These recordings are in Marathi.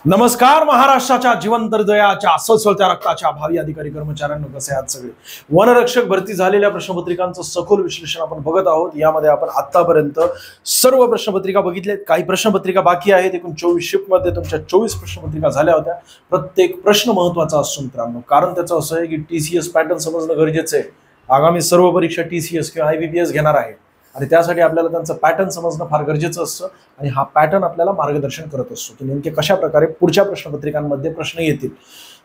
नमस्कार महाराष्ट्राच्या जिवंत हृदयाच्या सळसळत्या रक्ताच्या भावी अधिकारी कर्मचाऱ्यांना कसे आहात सगळे। वनरक्षक भरती झालेल्या प्रश्नपत्रिकांचं सखोल विश्लेषण आपण बघत आहोत। यामध्ये आपण आतापर्यंत सर्व प्रश्नपत्रिका बघितल्यात, काही प्रश्नपत्रिका बाकी आहेत। एकूण 24 शिफ्ट मध्ये तुमच्या 24 प्रश्नपत्रिका झाल्या होत्या। प्रत्येक प्रश्न महत्त्वाचा असतो मित्रांनो, कारण त्याचं असं आहे की टीसीएस पॅटर्न समजणं गरजेचं आहे। आगामी सर्व परीक्षा टीसीएस किंवा आयबीपीएस घेणार आहे आणि त्यासाठी आपल्याला त्यांचं पॅटर्न समजणं फार गरजेचं असतं आणि हा पॅटर्न आपल्याला मार्गदर्शन करत असतो की नेमके कशा प्रकारे पुढच्या प्रश्नपत्रिकांमध्ये प्रश्न येतील।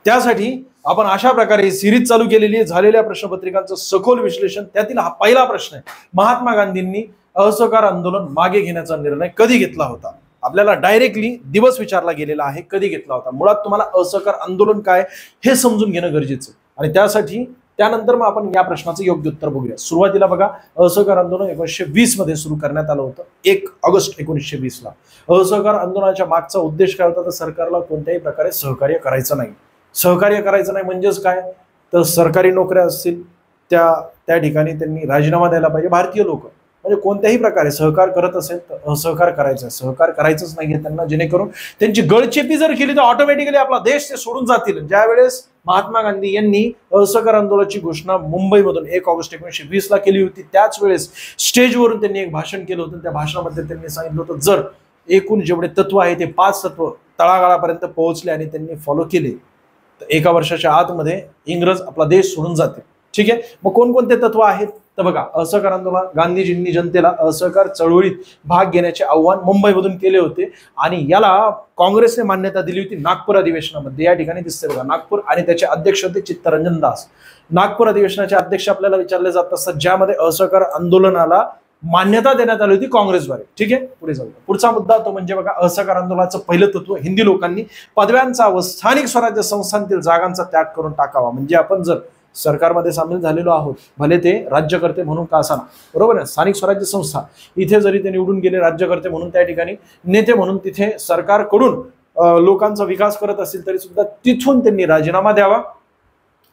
त्यासाठी आपण अशा प्रकारे सिरीज चालू केलेली आहे, झालेल्या प्रश्नपत्रिकांचं सखोल विश्लेषण। त्यातील हा पहिला प्रश्न आहे, महात्मा गांधींनी असहकार आंदोलन मागे घेण्याचा निर्णय कधी घेतला होता। आपल्याला डायरेक्टली दिवस विचारला गेलेला आहे, कधी घेतला होता। मुळात तुम्हाला असहकार आंदोलन काय हे समजून घेणं गरजेचं आहे आणि त्यासाठी त्यानंतर मग आपण या प्रश्नाचं योग्य उत्तर बघूया। सुरुवातीला बघा, असहकार आंदोलन 1920 मध्ये सुरू करण्यात आलं होतं, 1 ऑगस्ट 1920 ला। असहकार आंदोलनाच्या मागचा उद्देश काय होता तर सरकारला कोणत्याही प्रकारे सहकार्य करायचं नाही। सहकार्य करायचं नाही म्हणजेच काय तर सरकारी नोकऱ्या असतील त्या ठिकाणी त्यांनी राजीनामा द्यायला पाहिजे। भारतीय लोक म्हणजे कोणत्याही प्रकारे सहकार करत असेल तर असहकार करायचं, सहकार करायचंच नाहीये त्यांना, जेणेकरून त्यांची गळचेपी जर केली तर ऑटोमॅटिकली आपला देश ते सोडून जातील। ज्यावेळेस महात्मा गांधी यांनी असहकार आंदोलनाची घोषणा मुंबईमधून 1 ऑगस्ट 1920 ला केली होती, त्याच वेळेस स्टेजवरून त्यांनी एक भाषण केलं होतं। त्या भाषणामध्ये त्यांनी सांगितलं होतं जर एकूण जेवढे तत्व आहे ते 5 तत्व तळागाळापर्यंत पोहोचले आणि त्यांनी फॉलो केले तर 1 वर्षाच्या आतमध्ये इंग्रज आपला देश सोडून जाते। ठीक आहे, मग कोणकोणते तत्व आहेत तर बघा, असहकार आंदोलन गांधीजींनी जनतेला असहकार चळवळीत भाग घेण्याचे आव्हान मुंबईमधून केले होते आणि याला काँग्रेसने मान्यता दिली होती नागपूर अधिवेशनामध्ये। या ठिकाणी दिसते बघा नागपूर, आणि त्याचे अध्यक्ष होते चित्तरंजन दास। नागपूर अधिवेशनाचे अध्यक्ष आपल्याला विचारले जात असतात, ज्यामध्ये असहकार आंदोलनाला मान्यता देण्यात आली होती काँग्रेसद्वारे। ठीक आहे, पुढे जाऊया। पुढचा मुद्दा तो म्हणजे बघा, असहकार आंदोलनाचं पहिलं तत्व, हिंदी लोकांनी पदव्यांचा व स्थानिक स्वराज्य संस्थांतील जागांचा त्याग करून टाकावा। म्हणजे आपण जर सरकारमध्ये सामील झालेलो आहोत, भले ते राज्यकर्ते म्हणून का असाना, बरोबर आहे, स्थानिक स्वराज्य संस्था इथे जरी ते निवडून गेले राज्यकर्ते म्हणून, त्या ठिकाणी नेते म्हणून तिथे सरकारकडून लोकांचा विकास करत असतील तरी सुद्धा तिथून त्यांनी राजीनामा द्यावा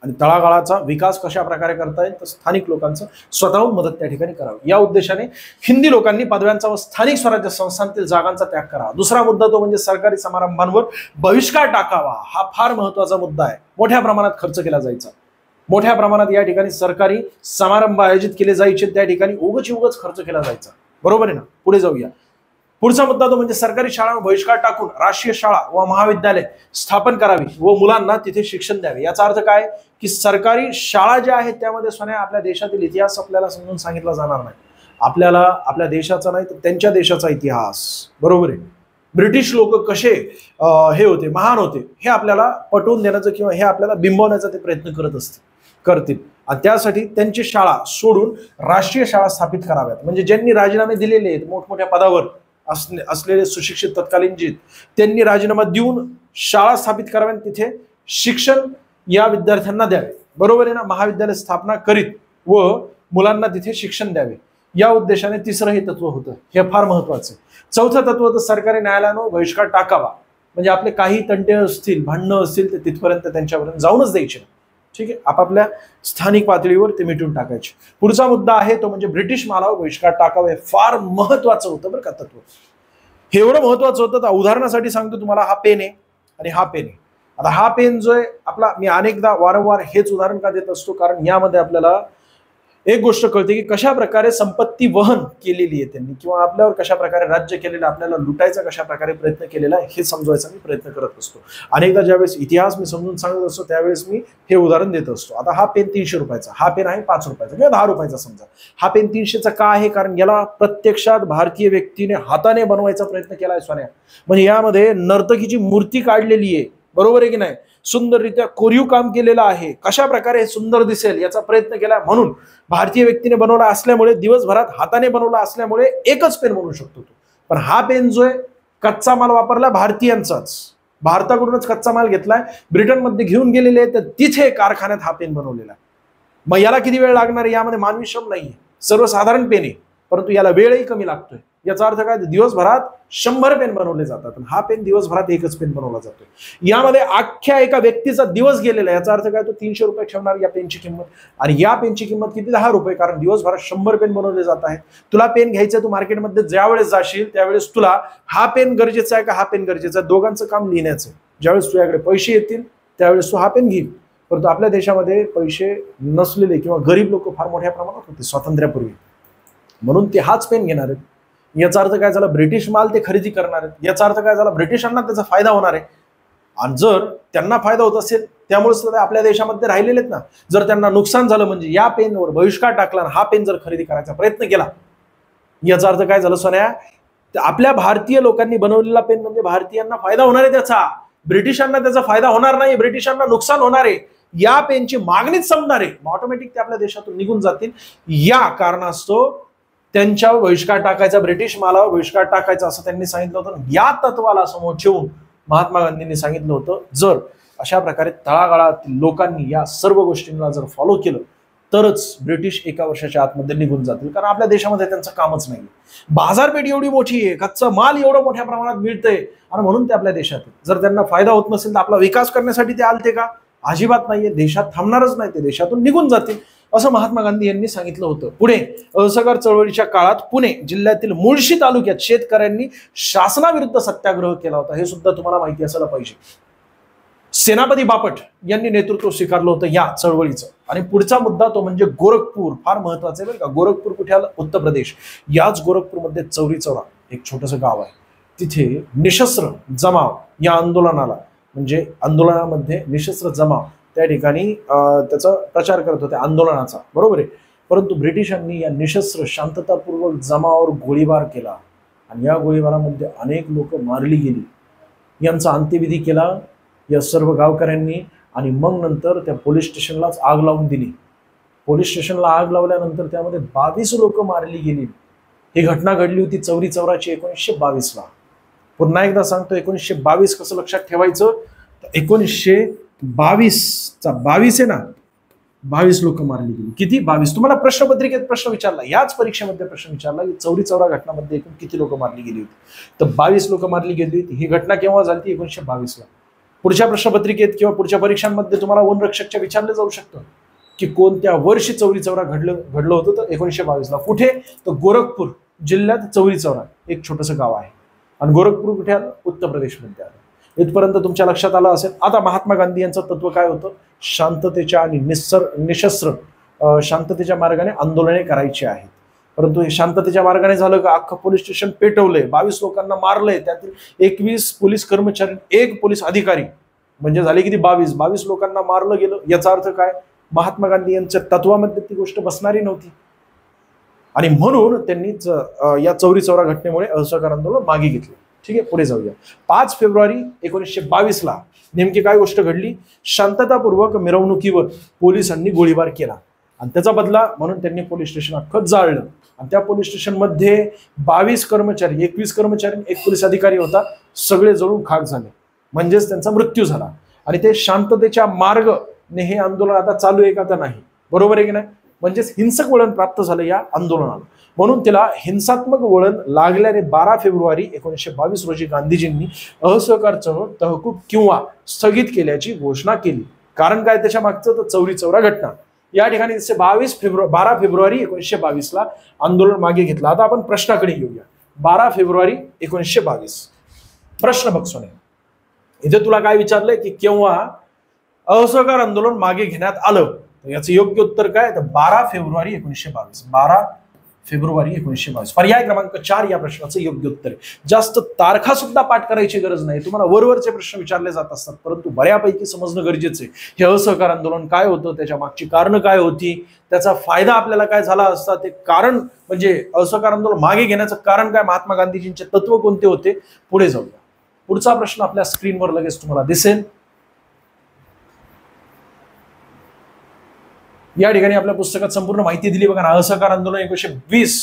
आणि तळागाळाचा विकास कशा प्रकारे करता येईल तर स्थानिक लोकांचं स्वतःहून मदत त्या ठिकाणी करावी। या उद्देशाने हिंदी लोकांनी पदव्यांचा व स्थानिक स्वराज्य संस्थांतील जागांचा त्याग करावा। दुसरा मुद्दा तो म्हणजे सरकारी समारंभांवर बहिष्कार टाकावा। हा फार महत्वाचा मुद्दा आहे। मोठ्या प्रमाणात खर्च केला जायचा, मोठ्या प्रमाणात या ठिकाणी सरकारी समारंभ आयोजित केले जायचे, त्या ठिकाणी उगाच खर्च केला जायचा, बरोबर आहे ना। पुढे जाऊया। पुढचा मुद्दा तो म्हणजे सरकारी शाळांवर बहिष्कार टाकून राष्ट्रीय शाळा व महाविद्यालय स्थापन करावी व मुलांना तिथे शिक्षण द्यावे। याचा अर्थ काय की सरकारी शाळा ज्या आहेत त्यामध्ये सोन्या आपल्या देशातील इतिहास आपल्याला समजून सांगितला जाणार नाही, आपल्याला आपल्या देशाचा नाही तर त्यांच्या देशाचा इतिहास, बरोबर आहे। ब्रिटिश लोक कसे हे होते, महान होते, हे आपल्याला पटवून देण्याचं किंवा हे आपल्याला बिंबवण्याचा ते प्रयत्न करतील आणि त्यासाठी त्यांची शाळा सोडून राष्ट्रीय शाळा स्थापित कराव्यात। म्हणजे ज्यांनी राजीनामे दिलेले आहेत, मोठमोठ्या पदावर असलेले सुशिक्षित तत्कालीन जीत, त्यांनी राजीनामा देऊन शाळा स्थापित कराव्यात, तिथे शिक्षण या विद्यार्थ्यांना द्यावे, बरोबर आहे ना। महाविद्यालय स्थापना करीत व मुलांना तिथे शिक्षण द्यावे, या उद्देशाने तिसरं हे तत्व होतं, हे फार महत्वाचं आहे। चौथं तत्व होतं सरकारी न्यायालयानं बहिष्कार टाकावा। म्हणजे आपले काही तंटे असतील, भांडणं असतील, ते तिथपर्यंत त्यांच्यापर्यंत जाऊनच द्यायचे, ठीक आहे, आपापल्या स्थानिक पातळीवर ते मिटून टाकायचे। पुढचा मुद्दा आहे तो म्हणजे ब्रिटिश मालावर बहिष्कार टाकावे। फार महत्वाचं होतं बरं का तत्व, हे एवढं महत्वाचं होतं तर उदाहरणासाठी सांगतो तुम्हाला, हा पेन आहे आणि हा पेन आहे। आता हा पेन जो आहे आपला, मी अनेकदा वारंवार हेच उदाहरण का देत असतो कारण यामध्ये आपल्याला एक गोष्ट कळते की कशा प्रकारे संपत्ती वहन केलेली आहे त्यांनी किंवा आपल्यावर कशा प्रकारे राज्य केलेलं, आपल्याला लुटायचा कशा प्रकारे प्रयत्न केलेला आहे हे समजवायचा मी प्रयत्न करत असतो। अनेकदा ज्यावेळेस इतिहास मी समजून सांगत असतो त्यावेळेस मी हे उदाहरण देत असतो। आता हा पेन 300 रुपयाचा, हा पेन आहे 5 रुपयाचा किंवा 10 रुपयाचा समजा। हा पेन 300चा का आहे कारण याला प्रत्यक्षात भारतीय व्यक्तीने हाताने बनवायचा प्रयत्न केलाय सोन्या। म्हणजे यामध्ये नर्तकीची मूर्ती काढलेली आहे, बरोबर आहे की नाही, सुंदररित्या कोरीव काम केलेलं आहे, कशा प्रकारे सुंदर दिसेल याचा प्रयत्न केला, म्हणून भारतीय व्यक्तीने बनवला असल्यामुळे, दिवसभरात हाताने बनवला असल्यामुळे एकच पेन बनवू शकतो तो। पण हा पेन जो आहे कच्चा माल वापरला भारतीयांचाच, भारताकडूनच कच्चा माल घेतलाय, ब्रिटनमध्ये घेऊन गेलेले तर तिथे कारखान्यात हा पेन बनवलेला आहे। मग याला किती वेळ लागणार आहे, यामध्ये मानवी श्रम नाहीये, सर्वसाधारण पेन आहे, परंतु याला वेळही कमी लागतोय। याचा अर्थ काय, दिवसभरात 100 पेन बनवले जातात, हा पेन दिवसभरात एकच पेन बनवला जातो. यामध्ये अख्ख्या एका व्यक्तीचा दिवस गेलेला, याचा अर्थ काय, तो 300 रुपये ठेवणार या पेनची किंमत. आणि या पेनची किंमत किती, 10 रुपये, कारण दिवसभरात 100 पेन बनवले जात आहेत. तुला पेन घ्यायचं, तू मार्केटमध्ये ज्यावेळेस जाशील त्यावेळेस तुला हा पेन गरजेचा आहे का हा पेन गरजेचा आहे, दोघांचं काम लिहिण्याचं. ज्यावेळेस तुझ्याकडे पैसे येतील त्यावेळेस तू हा पेन घेईल. परंतु आपल्या देशामध्ये पैसे नसलेले किंवा गरीब लोक फार मोठ्या प्रमाणात होते स्वातंत्र्यापूर्वी, म्हणून ते हाच पेन घेणार आहेत. याचा अर्थ काय झाला, ब्रिटिश माल ते खरेदी करणार आहेत. याचा अर्थ काय झाला, ब्रिटिशांना त्याचा फायदा होणार आहे. आणि जर त्यांना फायदा होत असेल त्यामुळेच ते आपल्या देशामध्ये राहिलेले आहेत ना. जर त्यांना नुकसान झालं म्हणजे या पेनवर बहिष्कार टाकला, हा पेन जर खरेदी करायचा प्रयत्न केला, याचा अर्थ काय झालं सोन्या, आपल्या भारतीय लोकांनी बनवलेला पेन म्हणजे भारतीयांना फायदा होणार आहे त्याचा, ब्रिटिशांना त्याचा फायदा होणार नाही, ब्रिटिशांना नुकसान होणार आहे. या पेनची मागणीच संपणार आहे, ऑटोमॅटिक ते आपल्या देशातून निघून जातील. या कारणास्तव त्यांच्यावर बहिष्कार टाकायचा, ब्रिटिश मालावर बहिष्कार टाकायचा असं त्यांनी सांगितलं होतं. या तत्वाला समोर ठेवून महात्मा गांधींनी सांगितलं होतं, जर अशा प्रकारे तळागाळातील लोकांनी या सर्व गोष्टींना जर फॉलो केलं तरच ब्रिटिश एका वर्षाच्या आतमध्ये निघून जातील, कारण आपल्या देशामध्ये त्यांचं कामच नाही. बाजारपेठ एवढी मोठी आहे, कच्चा माल एवढं मोठ्या प्रमाणात मिळतंय आणि म्हणून ते आपल्या देशात, जर त्यांना फायदा होत नसेल तर आपला विकास करण्यासाठी ते आलते का, अजिबात नाहीये. देशात थांबणारच नाही, ते देशातून निघून जातील असं महात्मा गांधी यांनी सांगितलं होतं. पुढे असहकार चळवळीच्या काळात पुणे जिल्ह्यातील मुळशी तालुक्यात शेतकऱ्यांनी शासनाविरुद्ध सत्याग्रह केला होता, हे सुद्धा तुम्हाला माहिती असायला पाहिजे. सेनापती बापट यांनी नेतृत्व स्वीकारलं होतं या चळवळीचं. आणि पुढचा मुद्दा तो म्हणजे गोरखपूर, फार महत्वाचं आहे बरं का. गोरखपूर कुठे आलं, उत्तर प्रदेश. याच गोरखपूरमध्ये चौरी चौरा एक छोटंसं गाव आहे, तिथे निशस्त्र जमाव या आंदोलनाला, म्हणजे आंदोलनामध्ये निशस्त्र जमाव त्या ठिकाणी त्याचा प्रचार करत होते आंदोलनाचा, बरोबर आहे. परंतु ब्रिटिशांनी या निशस्त्र शांततापूर्वक जमावावर गोळीबार केला आणि या गोळीबारामध्ये अनेक लोक मारली गेली. यांचा अंत्यविधी केला या सर्व गावकऱ्यांनी आणि मग नंतर त्या पोलीस स्टेशनलाच आग लावून दिली. पोलीस स्टेशनला आग लावल्यानंतर त्यामध्ये 22 लोक मारली गेली. ही घटना घडली होती चौरी चौराची 1922ला. पुन्हा एकदा सांगतो, 1922 कसं लक्षात ठेवायचं, 1922चा 22 आहे ना, 22 लोक मारली गेली. किती, 22. तुम्हाला प्रश्नपत्रिकेत प्रश्न विचारला, याच परीक्षेमध्ये प्रश्न विचारला की चौरी चौरा घटनामध्ये एकूण किती लोक मारली गेली होती, तर 22 लोक मारली गेली होती. ही घटना केव्हा झाली, 1922ला. पुढच्या प्रश्नपत्रिकेत किंवा पुढच्या परीक्षांमध्ये तुम्हाला वनरक्षकच्या विचारलं जाऊ शकतं की कोणत्या वर्षी चौरी चौरा घडलं होतं, तर 1922ला. कुठे, तर गोरखपूर जिल्ह्यात चौरी चौरा एक छोटंसं गाव आहे. आणि गोरखपूर कुठे आलं, उत्तर प्रदेशमध्ये आलं. इथपर्यंत तुमच्या लक्षात आलं असेल. आता महात्मा गांधी यांचं तत्व काय होतं, शांततेच्या आणि निशस्त्र शांततेच्या मार्गाने आंदोलने करायची आहेत. परंतु हे शांततेच्या मार्गाने झालं का, अख्खं पोलीस स्टेशन पेटवलंय, 22 लोकांना मारलंय, त्यातील 21 पोलीस कर्मचारी, 1 पोलीस अधिकारी, म्हणजे झाले किती, 22 लोकांना मारलं गेलं. याचा अर्थ काय, महात्मा गांधी यांच्या तत्वामध्ये ती गोष्ट बसणारी नव्हती आणि म्हणून त्यांनी या चौरी चौरा घटनेमुळे असहकार आंदोलन मागे घेतले. ठीक आहे, पुढे जाऊया. 5 फेब्रुवारी 1922ला नेमकी काय गोष्ट घडली, शांततापूर्वक मिरवणुकीवर पोलिसांनी गोळीबार केला आणि त्याचा बदला म्हणून त्यांनी पोलीस स्टेशन अख्खं जाळलं. आणि त्या पोलीस स्टेशनमध्ये 22 कर्मचारी, 21 कर्मचारी, 1 पोलीस अधिकारी होता, सगळे जळून खाक झाले, म्हणजेच त्यांचा मृत्यू झाला. आणि ते शांततेच्या मार्गाने हे आंदोलन आता चालू आहे का, तर नाही, बरोबर आहे की नाही, म्हणजेच हिंसक वळण प्राप्त झालं या आंदोलनाला. म्हणून त्याला हिंसात्मक वळण लागल्याने 12 फेब्रुवारी 1922 रोजी गांधीजींनी असहकार चळवळ तहकूब किंवा स्थगित केल्याची घोषणा केली. कारण काय त्याच्या मागचं, तर चौरी चौरा घटना. या ठिकाणी 12 फेब्रुवारी 1922ला आंदोलन मागे घेतलं. आता आपण प्रश्नाकडे येऊया. 12 फेब्रुवारी 1922 प्रश्न बघ सोने, इथे तुला काय विचारलंय की केव्हा असहकार आंदोलन मागे घेण्यात आलं, याचं योग्य उत्तर काय, तर 12 फेब्रुवारी 1922. 12 फेब्रुवारी 1922 पर्याय क्रमांक 4 या प्रश्नाचं योग्य उत्तर आहे. जास्त तारखा सुद्धा पाठ करायची गरज नाही, तुम्हाला वरवरचे प्रश्न विचारले जात असतात, परंतु बऱ्यापैकी समजणं गरजेचं आहे. हे असहकार आंदोलन काय होतं, त्याच्या मागची कारणं काय होती, त्याचा फायदा आपल्याला काय झाला असता, ते कारण म्हणजे असहकार आंदोलन मागे घेण्याचं कारण काय, महात्मा गांधीजींचे तत्व कोणते होते, पुढे जाऊया. पुढचा प्रश्न आपल्या स्क्रीनवर लगेच तुम्हाला दिसेल. या ठिकाणी आपल्या पुस्तकात संपूर्ण माहिती दिली बघा ना. असहकार आंदोलन 1920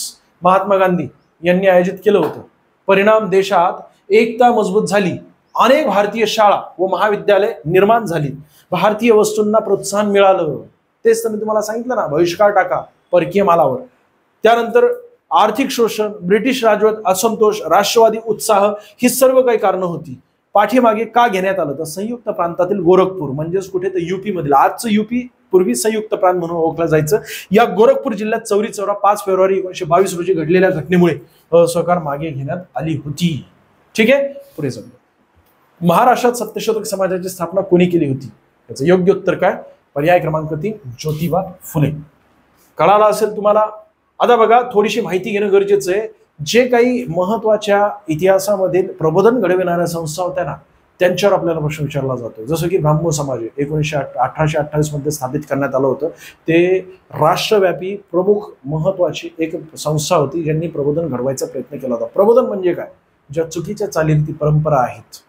महात्मा गांधी यांनी आयोजित केलं होतं. परिणाम, देशात एकता मजबूत झाली, अनेक भारतीय शाळा व महाविद्यालय निर्माण झाली, भारतीय वस्तूंना प्रोत्साहन मिळालं. तेच तर मी तुम्हाला सांगितलं ना, बहिष्कार टाका परकीय मालावर. त्यानंतर आर्थिक शोषण, ब्रिटिश राजवट, असंतोष, राष्ट्रवादी उत्साह ही सर्व काही कारणं होती. पाठीमागे का घेण्यात आलं तर संयुक्त प्रांतातील गोरखपूर म्हणजेच कुठे तर युपी मधील, आजचं युपी पूर्वी संयुक्त प्रांत म्हणून ओळखलं जायचं, या गोरखपूर जिल्ह्यात चौरी चौरा 5 फेब्रुवारी 1922 रोजी घडलेल्या घटनेमुळे असहकार मागे घेण्यात आली होती. ठीक आहे, पुढे जाऊ. महाराष्ट्रात सत्यशोधक समाजाची स्थापना कोणी केली होती? याचं योग्य उत्तर काय? पर्याय क्रमांक 3 ज्योतिबा फुले. कळालं असेल तुम्हाला. आता बघा, थोडीशी माहिती घेणं गरजेचं आहे. जे काही महत्वाच्या इतिहासामधील प्रबोधन घडविणाऱ्या संस्था होत्या ना, त्यांच्यावर आपल्याला प्रश्न विचारला जातो. जसं की ब्राह्मो समाज 1828 मध्ये स्थापित करण्यात आलं होतं. ते राष्ट्रव्यापी प्रमुख महत्वाची एक संस्था होती ज्यांनी प्रबोधन घडवायचा प्रयत्न केला होता. प्रबोधन म्हणजे काय? ज्या चुकीच्या चालीरीती परंपरा आहेत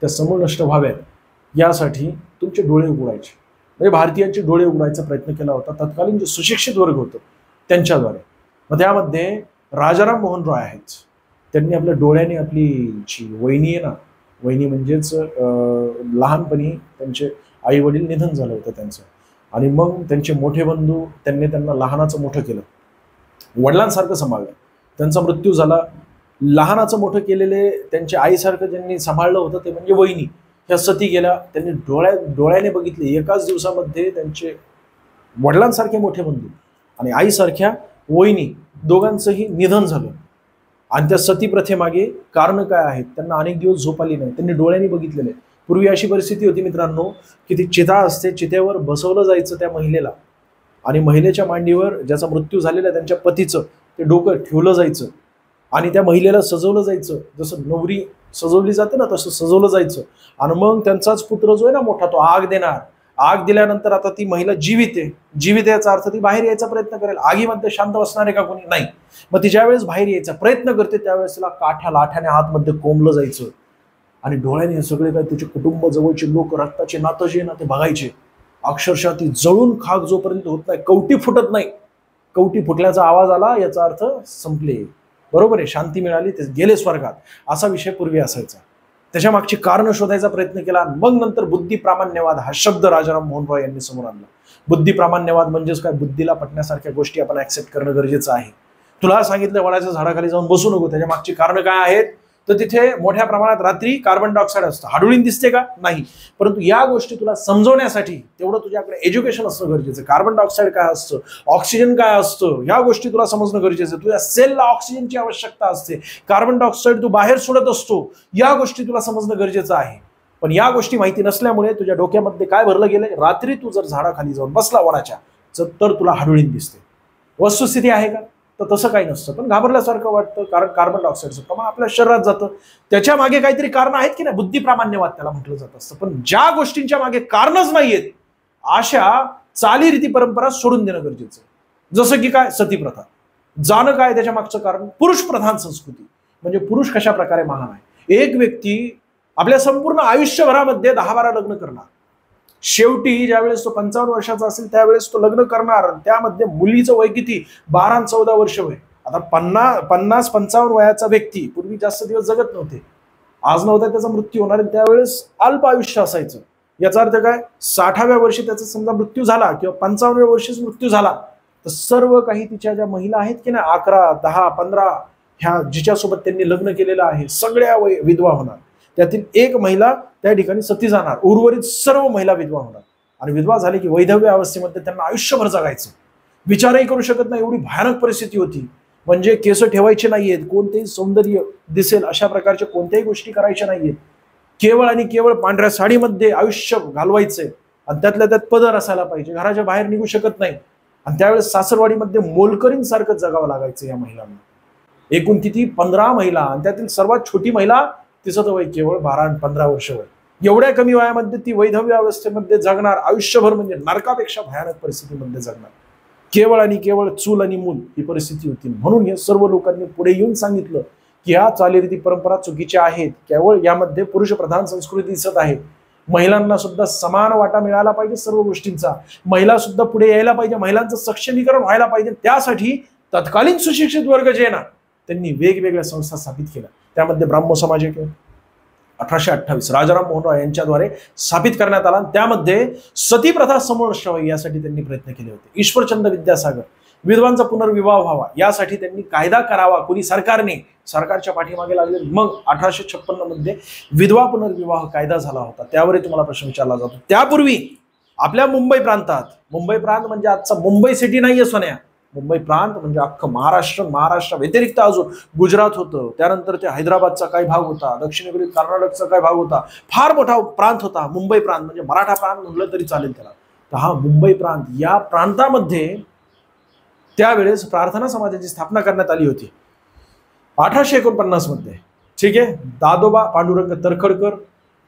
त्या समूळ नष्ट व्हाव्यात यासाठी तुमचे डोळे उघडायचे, म्हणजे भारतीयांचे डोळे उघडायचा प्रयत्न केला होता तत्कालीन जे सुशिक्षित वर्ग होतं त्यांच्याद्वारे. मग त्यामध्ये राजाराम मोहन रॉय आहेत. त्यांनी आपल्या डोळ्याने आपली जी वहिनी आहे ना, वहिनी म्हणजेच लहानपणी त्यांचे आई वडील निधन झालं होतं त्यांचं, आणि मग त्यांचे मोठे बंधू त्यांना लहानाचं मोठं केलं, वडिलांसारखं सांभाळलं. त्यांचा मृत्यू झाला. लहानाचं मोठं केलेले त्यांच्या आईसारखं ज्यांनी सांभाळलं होतं ते म्हणजे वहिनी. ह्या सती गेल्या. त्यांनी डोळ्याने बघितले एकाच दिवसामध्ये त्यांचे वडिलांसारखे मोठे बंधू आणि आईसारख्या वहिनी दोघांचंही निधन झालं. आणि त्या सती प्रथेमागे कारण काय आहेत? त्यांना अनेक दिवस झोप आली नाही. त्यांनी डोळ्यांनी बघितलेले. पूर्वी अशी परिस्थिती होती मित्रांनो की ती चिता असते, चितेवर बसवलं जायचं त्या महिलेला, आणि महिलेच्या मांडीवर ज्याचा मृत्यू झालेला त्यांच्या पतीचं ते डोकं ठेवलं जायचं, आणि त्या महिलेला सजवलं जायचं. जसं नवरी सजवली जाते ना तसं सजवलं जायचं. आणि मग त्यांचाच पुत्र जो आहे ना मोठा, तो आग देणार. आग दिल्यानंतर आता ती महिला जीवित आहे. जीवित याचा अर्थ ती बाहेर यायचा प्रयत्न करेल. आगीमध्ये शांत बसणार आहे का कोणी? नाही. मग ती ज्यावेळेस बाहेर यायचा प्रयत्न करते त्यावेळेस तिला लाठ्याने हातमध्ये कोंबलं जायचं, आणि डोळ्याने हे सगळे काय तिचे कुटुंब, जवळचे लोक, रक्ताचे नातं जे ना ते बघायचे. अक्षरशः ती जळून खाक जोपर्यंत होत नाही, कवटी फुटत नाही. कवटी फुटल्याचा आवाज आला याचा अर्थ संपले, बरोबर आहे, शांती मिळाली, ते गेले स्वर्गात, असा विषय पूर्वी असायचा. त्याच्या मागची कारण शोधायचा प्रयत्न केला. मग नंतर बुद्धी प्रामाण्यवाद हा शब्द राजाराम मोहन रॉय यांनी समोर आणला. बुद्धी प्रामाण्यवाद म्हणजेच काय? बुद्धीला पटण्यासारख्या गोष्टी आपण ऍक्सेप्ट करणं गरजेचं आहे. तुला सांगितलं वडाच्या झाडाखाली जाऊन बसू नको, त्याच्या मागची कारण काय आहेत? तर तिथे मोठ्या प्रमाणात रात्री कार्बन डायऑक्साईड असतं. हाडोळीन दिसते का? नाही. परंतु या गोष्टी तुला समजवण्यासाठी तेवढं तुझ्याकडे एज्युकेशन असणं गरजेचं. कार्बन डायऑक्साईड काय असतं, ऑक्सिजन काय असतं, या गोष्टी तुला समजणं गरजेचं. तुझ्या सेलला ऑक्सिजनची आवश्यकता असते, कार्बन डायऑक्साईड तू बाहेर सोडत असतो, या गोष्टी तुला समजणं गरजेचं आहे. पण या गोष्टी माहिती नसल्यामुळे तुझ्या डोक्यामध्ये काय भरलं गेलंय? रात्री तू जर झाडाखाली जाऊन बसला वडाच्या तर तुला हाडोळीन दिसते. वस्तुस्थिती आहे का? तर तसं काही नसतं, पण घाबरल्यासारखं वाटतं, कारण कार्बन डायऑक्साईडचं प्रमाण आपल्या शरीरात जातं. त्याच्या मागे काहीतरी कारण आहेत की नाही? बुद्धिप्रामाण्यवाद त्याला म्हटलं जात असतं. पण ज्या गोष्टींच्या मागे कारणच नाहीयेत अशा चालीरीती परंपरा सोडून देणं गरजेचं आहे. जसं की काय? सती प्रथा. जाणं काय त्याच्या मागचं कारण? पुरुष प्रधान संस्कृती, म्हणजे पुरुष कशा प्रकारे महान आहे. एक व्यक्ती आपल्या संपूर्ण आयुष्यभरामध्ये 10-12 लग्न करणार, शेवटी ज्यावेळेस तो 55 वर्षाचा असेल त्यावेळेस तो लग्न करणार. त्यामध्ये मुलीचं वय किती? 12-14 वर्ष वय. आता 50-55 वयाचा व्यक्ती पूर्वी जास्त दिवस जगत नव्हते. आज नव्हता त्याचा मृत्यू होणार, त्यावेळेस अल्प आयुष्य असायचं. याचा अर्थ काय? 60व्या वर्षी त्याचा समजा मृत्यू झाला किंवा 55व्या वर्षीच मृत्यू झाला तर सर्व काही तिच्या ज्या महिला आहेत की ना 11, 10, 15 ह्या जिच्यासोबत त्यांनी लग्न केलेलं आहे सगळ्या विधवा होणार. त्यातील एक महिला त्या ठिकाणी सती जाणार, उर्वरित सर्व महिला विधवा होणार. आणि विधवा झाली की वैधव्य अवस्थेमध्ये त्यांना आयुष्यभर जगायचं, विचारही करू शकत नाही, एवढी भयानक परिस्थिती होती. म्हणजे केस ठेवायचे नाहीयेत, कोणतेही सौंदर्य दिसेल अशा प्रकारच्या कोणत्याही गोष्टी करायच्या नाहीयेत, केवळ आणि केवळ पांढऱ्या साडीमध्ये आयुष्य घालवायचंय. आणि त्यातल्या त्यात पदर असायला पाहिजे, घराच्या बाहेर निघू शकत नाही. आणि त्यावेळेस सासरवाडीमध्ये मोलकरींसारखं जगावं लागायचं या महिलांना. एकूण किती? 15 महिला, आणि त्यातील सर्वात छोटी महिला तिचं वय केवळ 12-15 वर्ष वय. एवढ्या कमी वयामध्ये ती वैधव्य अवस्थेमध्ये जगणार, आयुष्यभर म्हणजे नरकापेक्षा भयानक परिस्थितीमध्ये जगणार. केवळ आणि केवळ चूल आणि मूल ही परिस्थिती होती. म्हणून हे सर्व लोकांनी पुढे येऊन सांगितलं की ह्या चालीरीती परंपरा चुकीच्या आहेत. केवळ यामध्ये पुरुष प्रधान संस्कृती दिसत आहे. महिलांना सुद्धा समान वाटा मिळाला पाहिजे सर्व गोष्टींचा. महिला सुद्धा पुढे यायला पाहिजे, महिलांचं सक्षमीकरण व्हायला पाहिजे. त्यासाठी तत्कालीन सुशिक्षित वर्ग जे ना त्यांनी वेगवेगळ्या संस्था स्थापित केल्या. त्यामध्ये ब्राह्मो समाज एक 1828 राजाराम मोहन रॉय यांच्याद्वारे स्थापित करण्यात आला. त्यामध्ये सती प्रथा समूळ नष्ट व्हावी यासाठी त्यांनी प्रयत्न केले होते. ईश्वरचंद्र विद्यासागर विधवांचा पुनर्विवाह व्हावा यासाठी त्यांनी कायदा करावा, कुणी सरकारच्या पाठीमागे लागले. मग 1856 मध्ये विधवा पुनर्विवाह कायदा झाला होता. त्यावरही तुम्हाला प्रश्न विचारला जातो. त्यापूर्वी आपल्या मुंबई प्रांत म्हणजे आजचा मुंबई सिटी नाहीये सोन्या. मुंबई प्रांत म्हणजे अख्खं महाराष्ट्र व्यतिरिक्त अजून गुजरात होतं, त्यानंतर ते हैदराबादचा काही भाग होता, दक्षिणेकडील कर्नाटकचा काही भाग होता. फार मोठा प्रांत होता मुंबई प्रांत, म्हणजे मराठा प्रांत म्हणलं तरी चालेल त्याला. तर हा मुंबई प्रांत, या प्रांतामध्ये त्यावेळेस प्रार्थना समाजाची स्थापना करण्यात आली होती 1849 मध्ये. ठीक आहे. दादोबा पांडुरंग तरखडकर,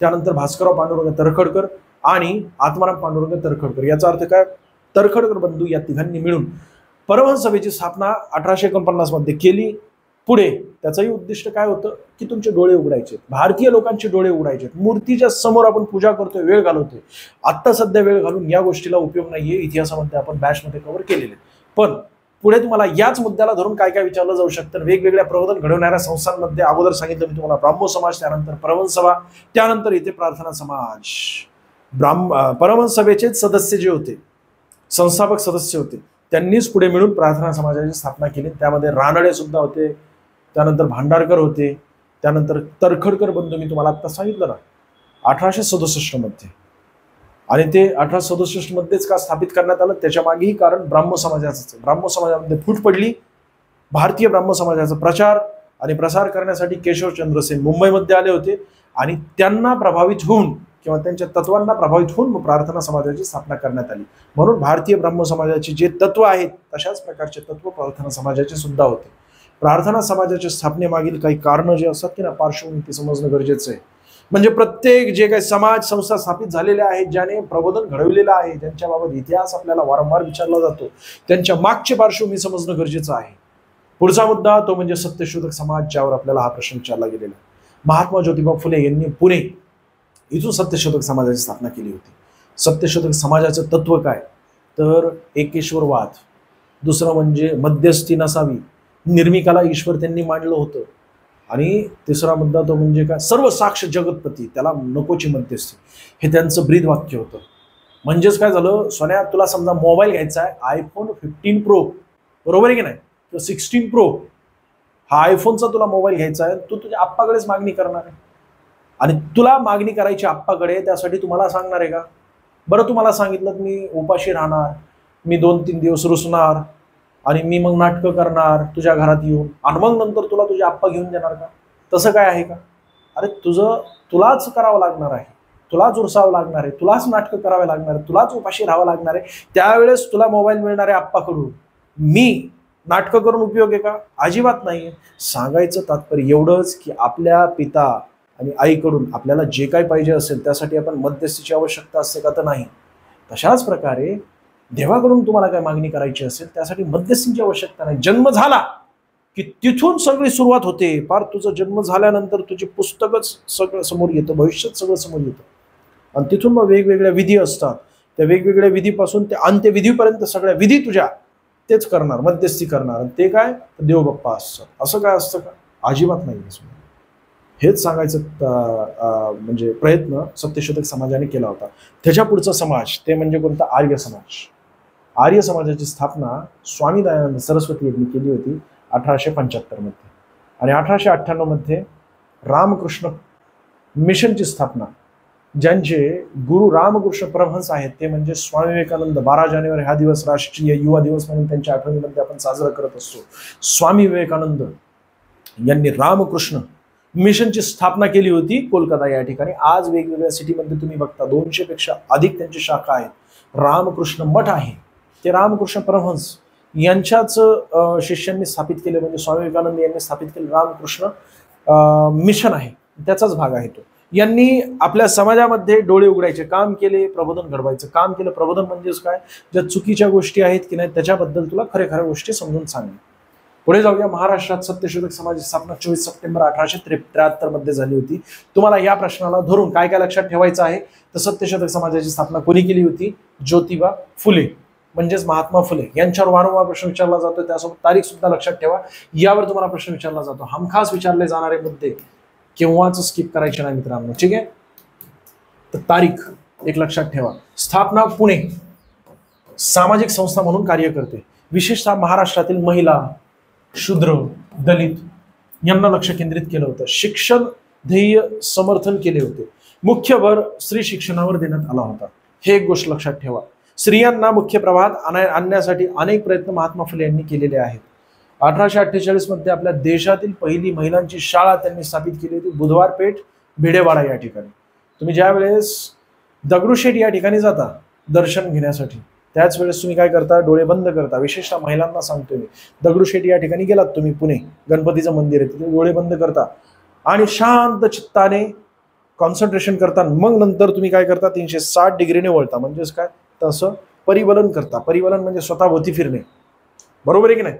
त्यानंतर भास्करराव पांडुरंग तरखडकर आणि आत्माराम पांडुरंग तरखडकर. याचा अर्थ काय? तरखडकर बंधू या तिघांनी मिळून परमहंस सभेची स्थापना 1849 मध्ये केली. पुढे त्याचंही उद्दिष्ट काय होतं की तुमचे डोळे उघडायचे, भारतीय लोकांचे डोळे उघडायचे. मूर्तीच्या समोर आपण पूजा करतोय, वेळ घालवतोय. आत्ता सध्या वेळ घालून या गोष्टीला उपयोग नाहीये. इतिहासामध्ये आपण बॅचमध्ये कव्हर केलेले. पण पुढे तुम्हाला याच मुद्द्याला धरून काय काय विचारलं जाऊ शकतं. वेगवेगळ्या प्रबोधन घडवणाऱ्या संस्थांमध्ये अगोदर सांगितलं मी तुम्हाला ब्राह्मो समाज, त्यानंतर परमहंस सभा, त्यानंतर इथे प्रार्थना समाज. परमहंस सभेचे सदस्य जे होते, संस्थापक सदस्य होते, त्यांनीच पुढे मिळून प्रार्थना समाजाची स्थापना केली. त्यामध्ये रानडे सुद्धा होते, त्यानंतर भांडारकर होते, त्यानंतर तरखडकर बंधू मी तुम्हाला आता सांगितलं ना 1867 मध्ये. आणि ते 1867 मध्येच का स्थापित करण्यात आलं, त्याच्या मागेही कारण ब्राह्मो समाजाचं. ब्राह्मो समाजामध्ये फूट पडली. भारतीय ब्राह्मो समाजाचा प्रचार आणि प्रसार करण्यासाठी केशवचंद्र सेन मुंबईमध्ये आले होते आणि त्यांना प्रभावित होऊन किंवा त्यांच्या तत्वांना प्रभावित होऊन प्रार्थना समाजाची स्थापना करण्यात आली. म्हणून भारतीय ब्राह्मो समाजाचे जे तत्व आहेत तशाच प्रकारचे तत्व प्रार्थना समाजाचे सुद्धा होते. प्रार्थना समाजाच्या स्थापनेमागील काही कारणं जे असतात की ना, पार्श्वभूमी ते समजणं गरजेचं आहे. म्हणजे प्रत्येक जे काही समाज संस्था स्थापित झालेल्या आहेत, ज्याने प्रबोधन घडवलेलं आहे, ज्यांच्याबाबत इतिहास आपल्याला वारंवार विचारला जातो, त्यांच्या मागची पार्श्वभूमी समजणं गरजेचं आहे. पुढचा मुद्दा तो म्हणजे सत्यशोधक समाज, ज्यावर आपल्याला हा प्रश्न विचारला गेलेला. महात्मा ज्योतिबा फुले यांनी पुणे इथून सत्यशोधक समाजाची स्थापना केली होती. सत्यशोधक समाजाचं तत्व काय तर एकेश्वरवाद, दुसरं म्हणजे मध्यस्थी नसावी, निर्मिकाला ईश्वर त्यांनी मांडलं होतं, आणि तिसरा मुद्दा तो म्हणजे काय, सर्व साक्ष जगतपती, त्याला नकोची मध्यस्थी. हे त्यांचं ब्रीद वाक्य होतं. म्हणजेच काय झालं सोन्या, तुला समजा मोबाईल घ्यायचा आहे, आयफोन 15 प्रो, बरोबर आहे की नाही, किंवा 16 प्रो, हा आयफोनचा तुला मोबाईल घ्यायचा आहे, तू तुझ्या आप्पाकडेच मागणी करणार आहे. आणि तुला मागणी करायची आप्पाकडे, त्यासाठी तुम्हाला सांगणार आहे का? बरं, तुम्हाला सांगितलं की मी उपाशी राहणार, मी 2-3 दिवस रुसणार आणि मी मग नाटकं करणार तुझ्या घरात येऊन, आणि मग नंतर तुला तुझे आप्पा घेऊन देणार का? तसं काय आहे का? अरे तुलाच करावं लागणार आहे, तुलाच उरसावं लागणार आहे, तुलाच नाटकं करावे लागणार आहे, तुलाच उपाशी राहावं लागणार आहे. त्यावेळेस तुला मोबाईल मिळणार आहे आप्पाकडून. मी नाटकं करून उपयोग आहे का? अजिबात नाही. सांगायचं तात्पर्य एवढंच की आपल्या पिता आणि आईकडून आपल्याला जे काही पाहिजे असेल त्यासाठी आपण मध्यस्थीची आवश्यकता असते का? तर नाही. तशाच प्रकारे देवाकडून तुम्हाला काय मागणी करायची असेल त्यासाठी मध्यस्थींची आवश्यकता नाही. जन्म झाला की तिथून सगळी सुरुवात होते. फार तुझा जन्म झाल्यानंतर तुझे पुस्तकच सगळं समोर येतं, भविष्यात सगळं समोर येतं, आणि तिथून मग वेगवेगळ्या विधी असतात. त्या वेगवेगळ्या विधीपासून ते अंत्यविधीपर्यंत सगळ्या विधी तुझ्या तेच करणार, मध्यस्थी करणार. आणि ते काय, देवबाप्पा असतं. असं काय असतं का? अजिबात नाही. हेच सांगायचं म्हणजे प्रयत्न सत्यशोधक समाजाने केला होता. त्याच्या पुढचा समाज ते म्हणजे कोणता? आर्य समाज. आर्य समाजाची स्थापना स्वामी दयानंद सरस्वती यांनी केली होती 1875 मध्ये. आणि 1898 मध्ये रामकृष्ण मिशनची स्थापना, ज्यांचे गुरु रामकृष्ण परमहंस आहेत ते म्हणजे स्वामी विवेकानंद. 12 जानेवारी हा दिवस राष्ट्रीय युवा दिवस म्हणून त्यांच्या आठवणीमध्ये आपण साजरा करत असतो. स्वामी विवेकानंद यांनी रामकृष्ण मिशनची स्थापना केली होती कोलकाता या ठिकाणी. आज वेगवेगळ्या सिटीमध्ये तुम्ही बघता 200 पेक्षा अधिक त्यांची शाखा आहेत. रामकृष्ण मठ आहे, ते रामकृष्ण परमहंस यांच्याच शिष्यांनी स्थापित केले, म्हणजे स्वामी विवेकानंद यांनी स्थापित केले. रामकृष्ण मिशन आहे, त्याचाच भाग आहे तो. यांनी आपल्या समाजामध्ये डोळे उघडायचे काम केले, प्रबोधन घडवायचं काम केलं. प्रबोधन म्हणजेच काय, ज्या चुकीच्या गोष्टी आहेत की नाही त्याच्याबद्दल तुला खऱ्या गोष्टी समजून सांगणे. पुढे जाऊया. महाराष्ट्रात सत्यशोधक समाजाची स्थापना 24 सप्टेंबर 1873 मध्ये झाली होती. तुम्हाला या प्रश्नाला धरून काय काय लक्षात ठेवायचं आहे तर सत्यशोधक समाजाची स्थापना कोणी केली होती? ज्योतिबा फुले, म्हणजेच महात्मा फुले यांच्यावर वारंवार प्रश्न विचारला जातो. त्यासोबत तारीख सुद्धा लक्षात ठेवा. यावर तुम्हाला प्रश्न विचारला जातो. हमखास विचारले जाणारे मुद्दे केव्हाच स्किप करायचे नाही मित्रांनो, ठीक आहे? तर तारीख एक लक्षात ठेवा. स्थापना पुणे, सामाजिक संस्था म्हणून कार्य करते. विशेषतः महाराष्ट्रातील महिला, शूद्र, दलित यांना लक्ष केंद्रित केलं होतं. शिक्षण ध्येय समर्थन केले होते. मुख्य भर स्त्री शिक्षणावर देण्यात आला होता. हे एक गोष्ट लक्षात ठेवा. स्त्रियांना मुख्य प्रवाहात आणण्यासाठी अनेक प्रयत्न महात्मा फुले यांनी केलेले आहेत. 1848 मध्ये आपल्या देशातील पहिली महिलांची शाळा त्यांनी स्थापित केली होती, बुधवार पेठ, भिडेवाडा या ठिकाणी. तुम्ही ज्या वेळेस दगडूशेठ या ठिकाणी जाता दर्शन घेण्यासाठी, त्याच वेळेस तुम्ही काय करता, डोळे बंद करता. विशेषतः महिलांना सांगतो मी, दगडूशेठ या ठिकाणी गेलात तुम्ही, पुणे गणपतीचं मंदिर आहे तिथे, डोळे बंद करता आणि शांत चित्ताने कॉन्सन्ट्रेशन करता. मग नंतर तुम्ही काय करता, 360 डिग्रीने वळता. म्हणजेच काय, तसं परिवलन करता. परिवलन म्हणजे स्वतःभोवती फिरणे, बरोबर आहे की नाही.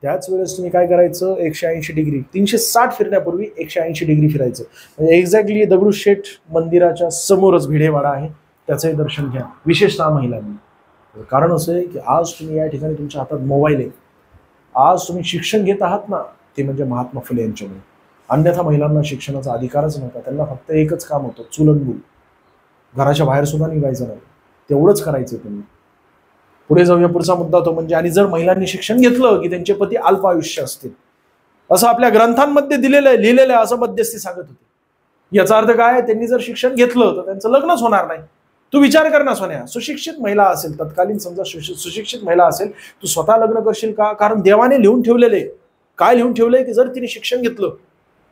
त्याच वेळेस तुम्ही काय करायचं, 180 डिग्री, 360 फिरण्यापूर्वी 180 डिग्री फिरायचं. म्हणजे एक्झॅक्टली दगडूशेठ मंदिराच्या समोरच भिडेवाडा आहे, त्याचंही दर्शन घ्या, विशेषतः महिलांनी. कारण असं आहे की आज तुम्ही या ठिकाणी तुमच्या हातात मोबाईल आहे, आज तुम्ही शिक्षण घेत आहात ना, ते म्हणजे महात्मा फुले यांच्यामुळे. अन्यथा महिलांना शिक्षणाचा अधिकारच नव्हता. त्यांना फक्त एकच काम होतं, चुलनमूल, घराच्या बाहेर सुद्धा निघायचं नाही, तेवढंच करायचं तुम्ही. पुढे जाऊया. पुढचा मुद्दा तो म्हणजे, आणि जर महिलांनी शिक्षण घेतलं की त्यांचे पती अल्प आयुष्य असतील, असं आपल्या ग्रंथांमध्ये लिहिलेलं आहे, असं मध्यस्थी सांगत होते. याचा अर्थ काय, त्यांनी जर शिक्षण घेतलं तर त्यांचं लग्नच होणार नाही. तू विचार कर ना सोन्या, सुशिक्षित महिला असेल, तत्कालीन समजा सुशिक्षित महिला असेल, तू स्वतः लग्न करशील का? कारण देवाने लिहून ठेवलेले, काय लिहून ठेवलंय की जर तिने शिक्षण घेतलं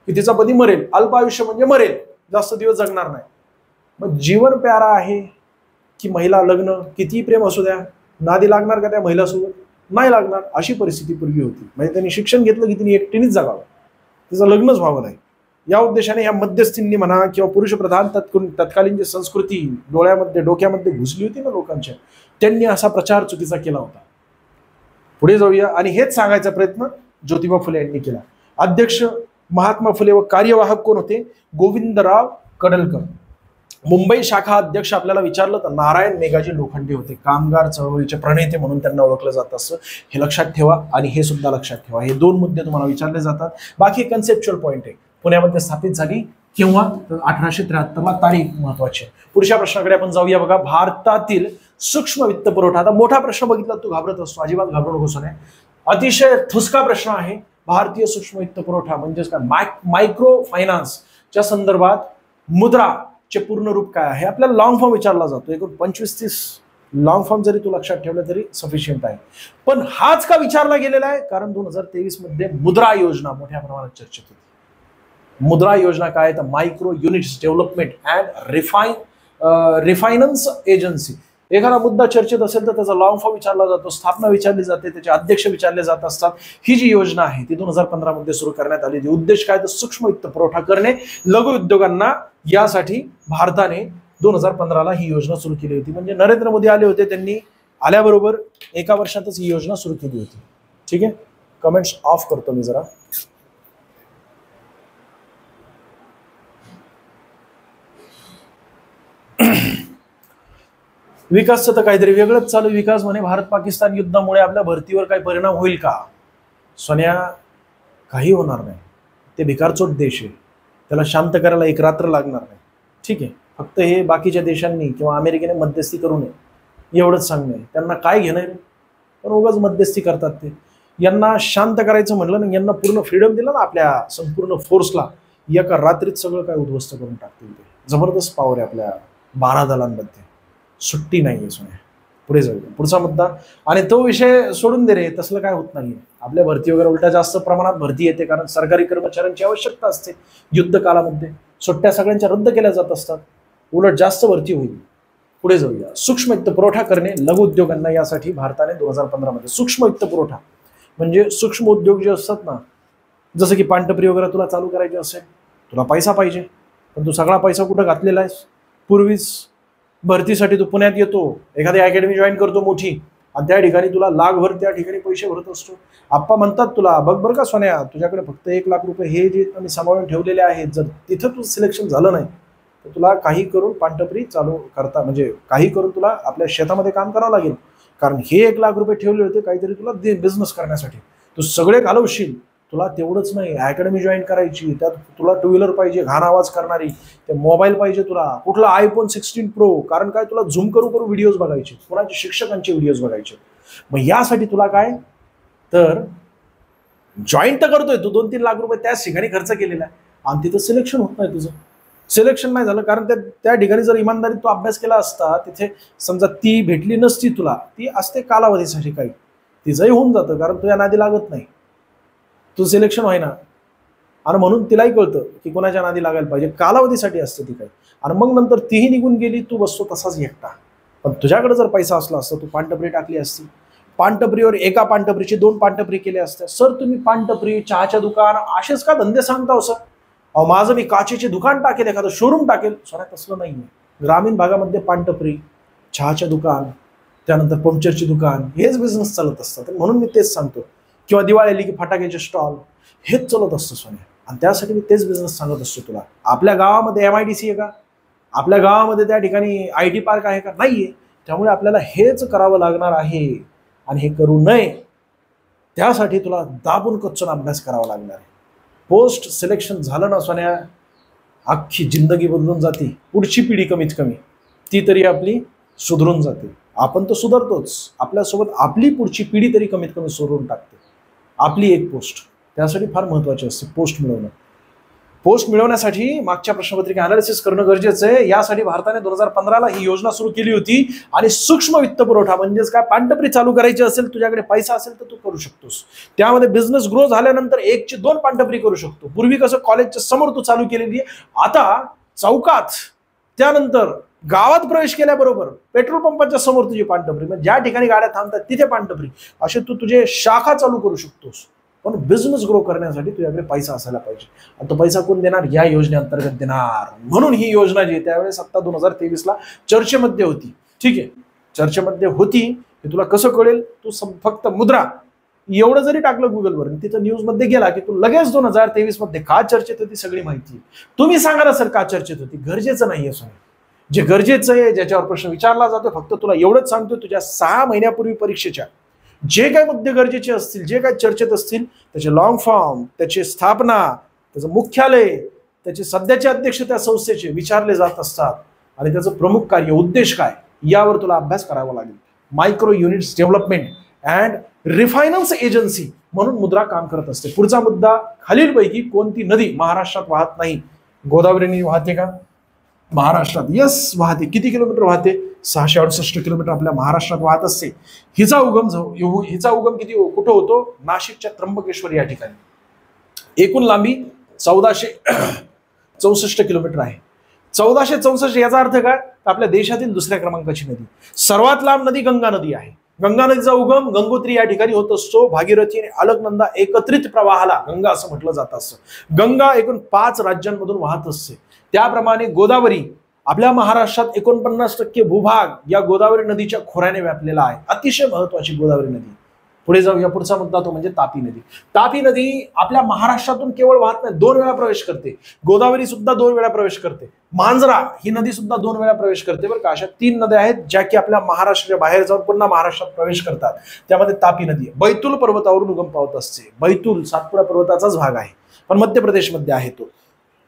की तिचा पती मरेल, अल्प आयुष्य म्हणजे मरेल, जास्त दिवस जगणार नाही. मग जीवन प्यारा आहे की महिला लग्न, किती प्रेम असू द्या, नादी लागणार का त्या महिलासोबत? नाही लागणार. अशी परिस्थिती पूर्वी होती. म्हणजे त्यांनी शिक्षण घेतलं की तिने एकटीनेच जगावं, तिचं लग्नच व्हावं नाही. या उद्देशाने या मध्यस्थींनी म्हणा किंवा पुरुषप्रधान तत्कालीन जी संस्कृती डोक्यामध्ये घुसली होती ना लोकांच्या, त्यांनी असा प्रचार चुकीचा केला होता. पुढे जाऊया. आणि हेच सांगायचा प्रयत्न ज्योतिबा फुले यांनी केला. अध्यक्ष महात्मा फुले व कार्यवाहक कोण होते? गोविंदराव कडलकर. मुंबई शाखा अध्यक्ष आपल्याला विचारलं तर नारायण मेघाजी लोखंडे होते. कामगार चळवळीचे प्रणेते म्हणून त्यांना ओळखलं जात असं, हे लक्षात ठेवा. आणि हे सुद्धा लक्षात ठेवा, हे दोन मुद्दे तुम्हाला विचारले जातात. बाकी कन्सेप्च्युअल पॉईंट आहे. पुण्यामध्ये स्थापित झाली केव्हा? 1873 तारीख महत्वाची. पुढच्या प्रश्नाकडे आपण जाऊया. बघा, भारतातील सूक्ष्म वित्त पुरवठा. आता मोठा प्रश्न बघितला तू घाबरत असतो, अजिबात घाबरू नकोस. अतिशय ठुसका प्रश्न आहे. भारतीय सूक्ष्म वित्त पुरवठा म्हणजेच काय? मायक्रो फायनान्सच्या संदर्भात मुद्राचे पूर्ण रूप काय आहे? आपल्याला लॉंग फॉर्म विचारला जातो. एकूण 25-30 लॉंग फॉर्म जरी तू लक्षात ठेवलं तरी सफिशियंट आहे. पण हाच का विचारला गेलेला आहे? कारण 2023 मध्ये मुद्रा योजना मोठ्या प्रमाणात चर्चेत होती. मुद्रा योजना काय? तर micro units development and रिफायनान्स agency. एखादा मुद्दा चर्चेत असेल तर त्याचा लॉंग फॉर्म विचारला जातो, स्थापना विचारली जाते, त्याचे अध्यक्ष विचारले जात असतात. ही जी योजना आहे ती 2015 मध्ये सुरू करण्यात आली. उद्देश काय? तर सूक्ष्म वित्त पुरवठा करणे लघु उद्योगांना. यासाठी भारताने 2015ला ही योजना सुरू केली होती. म्हणजे नरेंद्र मोदी आले होते, त्यांनी आल्याबरोबर एका वर्षातच ही योजना सुरू केली होती. ठीक आहे, कमेंट्स ऑफ करतो मी जरा. विकासचं तर काहीतरी वेगळंच चालू. विकास म्हणे भारत पाकिस्तान युद्धामुळे आपल्या भरतीवर काही परिणाम होईल का? सोन्या, काही होणार नाही. ते भिकारचोट देश आहे, त्याला शांत करायला एक रात्र लागणार नाही. ठीक आहे, फक्त हे बाकीच्या देशांनी किंवा अमेरिकेने मध्यस्थी करू नये एवढंच सांगणं आहे. त्यांना काय घेणं आहे? पण उगाच मध्यस्थी करतात ते. यांना शांत करायचं म्हणलं ना, यांना पूर्ण फ्रीडम दिलं ना आपल्या संपूर्ण फोर्सला, एका रात्रीत सगळं काय उद्ध्वस्त करून टाकतील ते. जबरदस्त पॉवर आहे आपल्या 12 दलांमध्ये, सुट्टी नाहीये सोन्या. पुढे जाऊया. पुढचा मुद्दा, आणि तो विषय सोडून दे रे, तसलं काय होत नाहीये. आपल्या भरती वगैरे उलट्या जास्त प्रमाणात भरती येते, कारण सरकारी कर्मचाऱ्यांची आवश्यकता असते. युद्ध काळामध्ये सुट्ट्या सगळ्यांच्या रद्द केल्या जात असतात, उलट जास्त भरती होईल. पुढे जाऊया. सूक्ष्म वित्त पुरवठा करणे लघु उद्योगांना. यासाठी भारताने 2015 मध्ये सूक्ष्म वित्त पुरवठा म्हणजे सूक्ष्म उद्योग जे असतात ना, जसं की पानटपरी वगैरे तुला चालू करायची असेल, तुला पैसा पाहिजे, पण तू सगळा पैसा कुठं घातलेला आहेस? पूर्वीच भरतीसाठी तू पुण्यात येतो, एखादी अकॅडमी जॉईन करतो मोठी, आणि त्या ठिकाणी तुला लाखभर त्या ठिकाणी पैसे भरत असतो. आप्पा म्हणतात तुला, बघ बरं का सोन्या, तुझ्याकडे फक्त 1 लाख रुपये हे जे आम्ही सांभाळून ठेवलेले आहेत, जर तिथं तुझं सिलेक्शन झालं नाही तर तुला काही करून पानटपरी चालू करता, म्हणजे काही करून तुला आपल्या शेतामध्ये काम करावं लागेल. कारण हे 1 लाख रुपये ठेवले होते काहीतरी तुला बिझनेस करण्यासाठी, तू सगळे घालवशील. तुला तेवढंच नाही, अकॅडमी जॉईन करायची, त्यात तुला 2 व्हीलर पाहिजे घाण आवाज करणारी, ते मोबाईल पाहिजे तुला, कुठला iPhone 16 Pro, कारण काय तुला झूम करू व्हिडिओज बघायचे, कोणाचे शिक्षकांचे व्हिडिओज बघायचे. मग यासाठी तुला काय तर जॉईंट तर करतोय तू, 2-3 लाख रुपये त्याच ठिकाणी खर्च केलेला आहे आणि तिथं सिलेक्शन होत नाही तुझं. सिलेक्शन नाही झालं कारण त्या ठिकाणी जर इमानदारीत तू अभ्यास केला असता, तिथे समजा ती भेटली नसती तुला, ती असते कालावधीसाठी काही, तिचंही होऊन जातं कारण तुझ्या नादी लागत नाही, तुझं सिलेक्शन व्हायना. आणि म्हणून तिलाही कळतं की कोणाच्या नादी लागायला पाहिजे, कालावधीसाठी असते ती काही. आणि मग नंतर तीही निघून गेली, तू बसतो तसाच एकटा. पण तुझ्याकडे जर पैसा असला असता, तू पानटपरी टाकली असती, पानटपरीवर एका पानटपरीची 2 पानटपरी केली असत्या. सर तुम्ही पानटपरी, चहाच्या दुकान असेच का धंदे सांगता सर? अहो माझं मी काचेचे दुकान टाकेल, एखादं शोरूम टाकेल. सर तसलं नाही. ग्रामीण भागामध्ये पानटपरी, चहाच्या दुकान, त्यानंतर पंक्चरची दुकान, हेच बिझनेस चालत असतात. म्हणून मी तेच सांगतो. किंवा दिवाळी आली की फटाक्याचे स्टॉल, हेच चालत असतं सोन्या. आणि त्यासाठी मी तेच बिझनेस सांगत असतो तुला. आपल्या गावामध्ये MIDC आहे का? आपल्या गावामध्ये त्या ठिकाणी IT पार्क आहे का? नाहीये. त्यामुळे आपल्याला हेच करावं लागणार आहे. आणि हे करू नये त्यासाठी तुला दाबून कच्चून अभ्यास करावा लागणार आहे. पोस्ट सिलेक्शन झालं ना सोन्या, अख्खी जिंदगी बदलून जाते. पुढची पिढी कमीत कमी ती तरी आपली सुधरून जाते. आपण तर सुधारतोच, आपल्यासोबत आपली पुढची पिढी तरी कमीत कमी सुधरून टाकते. आपली एक पोस्ट त्यासाठी फार महत्वाची असते. पोस्ट मिळवणं, पोस्ट मिळवण्यासाठी मागच्या प्रश्नपत्रिका अनालिसिस करणं गरजेचं आहे. यासाठी भारताने 2015ला ही योजना सुरू केली होती. आणि सूक्ष्म वित्त पुरवठा म्हणजेच काय, पानटपरी चालू करायची असेल, तुझ्याकडे पैसा असेल तर तू करू शकतोस. त्यामध्ये बिझनेस ग्रो झाल्यानंतर 1ची 2 पानटपरी करू शकतो. पूर्वी कसं कॉलेजच्या समोर तू चालू केलेली आहे, आता चौकात, त्यानंतर गावात प्रवेश केल्याबरोबर पेट्रोल पंपाच्या समोर तुझी पानटपरी, म्हणजे ज्या ठिकाणी गाड्या थांबतात तिथे पानटपरी, असे तू तुझे शाखा चालू करू शकतोस. पण बिझनेस ग्रो करण्यासाठी तुझ्याकडे पैसा असायला पाहिजे. आणि तो पैसा कोण देणार? या योजनेअंतर्गत देणार. म्हणून ही योजना जी आहे त्यावेळेस आता 2023ला चर्चेमध्ये होती. ठीक आहे, चर्चेमध्ये होती. हे तुला कसं कळेल? तू फक्त मुद्रा एवढं जरी टाकलं गुगलवर, तिथं न्यूज मध्ये गेला की तू लगेच 2023 मध्ये का चर्चेत होती सगळी माहिती. तुम्ही सांगा ना सर का चर्चेत होती? गरजेचं नाहीये सोने. जे गरजेचं आहे, ज्याच्यावर प्रश्न विचारला जातो, फक्त तुला एवढंच सांगतो, तुझ्या 6 महिन्यापूर्वी परीक्षेच्या जे काही मुद्दे गरजेचे असतील, जे काही चर्चेत असतील, त्याचे लॉंग फॉर्म, त्याची स्थापना, त्याचं मुख्यालय, त्याचे सध्याचे अध्यक्ष त्या संस्थेचे विचारले जात असतात. आणि त्याचं प्रमुख कार्य, उद्देश काय, यावर तुला अभ्यास करावा लागेल. Micro units development and रिफायनान्स agency म्हणून मुद्रा काम करत असते. पुढचा मुद्दा, खालीलपैकी कोणती नदी महाराष्ट्रात वाहत नाही? गोदावरी नदी वाहते का महाराष्ट्रात? यस वाहते. किती किलोमीटर वाहते? 668 किलोमीटर आपल्या महाराष्ट्रात वाहत असते. हिचा उगम किती कुठं होतो? नाशिकच्या त्र्यंबकेश्वर या ठिकाणी. एकूण लांबी 1464 किलोमीटर आहे. 1464 याचा अर्थ काय? आपल्या देशातील दुसऱ्या क्रमांकाची नदी. सर्वात लांब नदी गंगा नदी आहे. गंगा नदीचा उगम गंगोत्री या ठिकाणी होत असतो. भागीरथी आणि अलकनंदा एकत्रित प्रवाहाला गंगा असं म्हटलं जात असतं. गंगा एकूण 5 राज्यांमधून वाहत असते. त्याप्रमाणे गोदावरी आपल्या महाराष्ट्रात 49% भूभाग या गोदावरी नदीच्या खोऱ्याने व्यापलेला आहे. अतिशय महत्वाची गोदावरी नदी. पुढे जाऊया. पुढचा मुद्दा तो म्हणजे तापी नदी. तापी नदी आपल्या महाराष्ट्रातून केवळ वाहत नाही, 2 वेळा प्रवेश करते. गोदावरी सुद्धा 2 वेळा प्रवेश करते. मांजरा ही नदी सुद्धा 2 वेळा प्रवेश करते. बरं का, अशा 3 नद्या आहेत ज्या की आपल्या महाराष्ट्राच्या बाहेर जाऊन पुन्हा महाराष्ट्रात प्रवेश करतात. त्यामध्ये तापी नदी बैतूल पर्वतावरून उगम पावत असते. बैतूल सातपुडा पर्वताचाच भाग आहे, पण मध्य प्रदेशमध्ये आहे तो.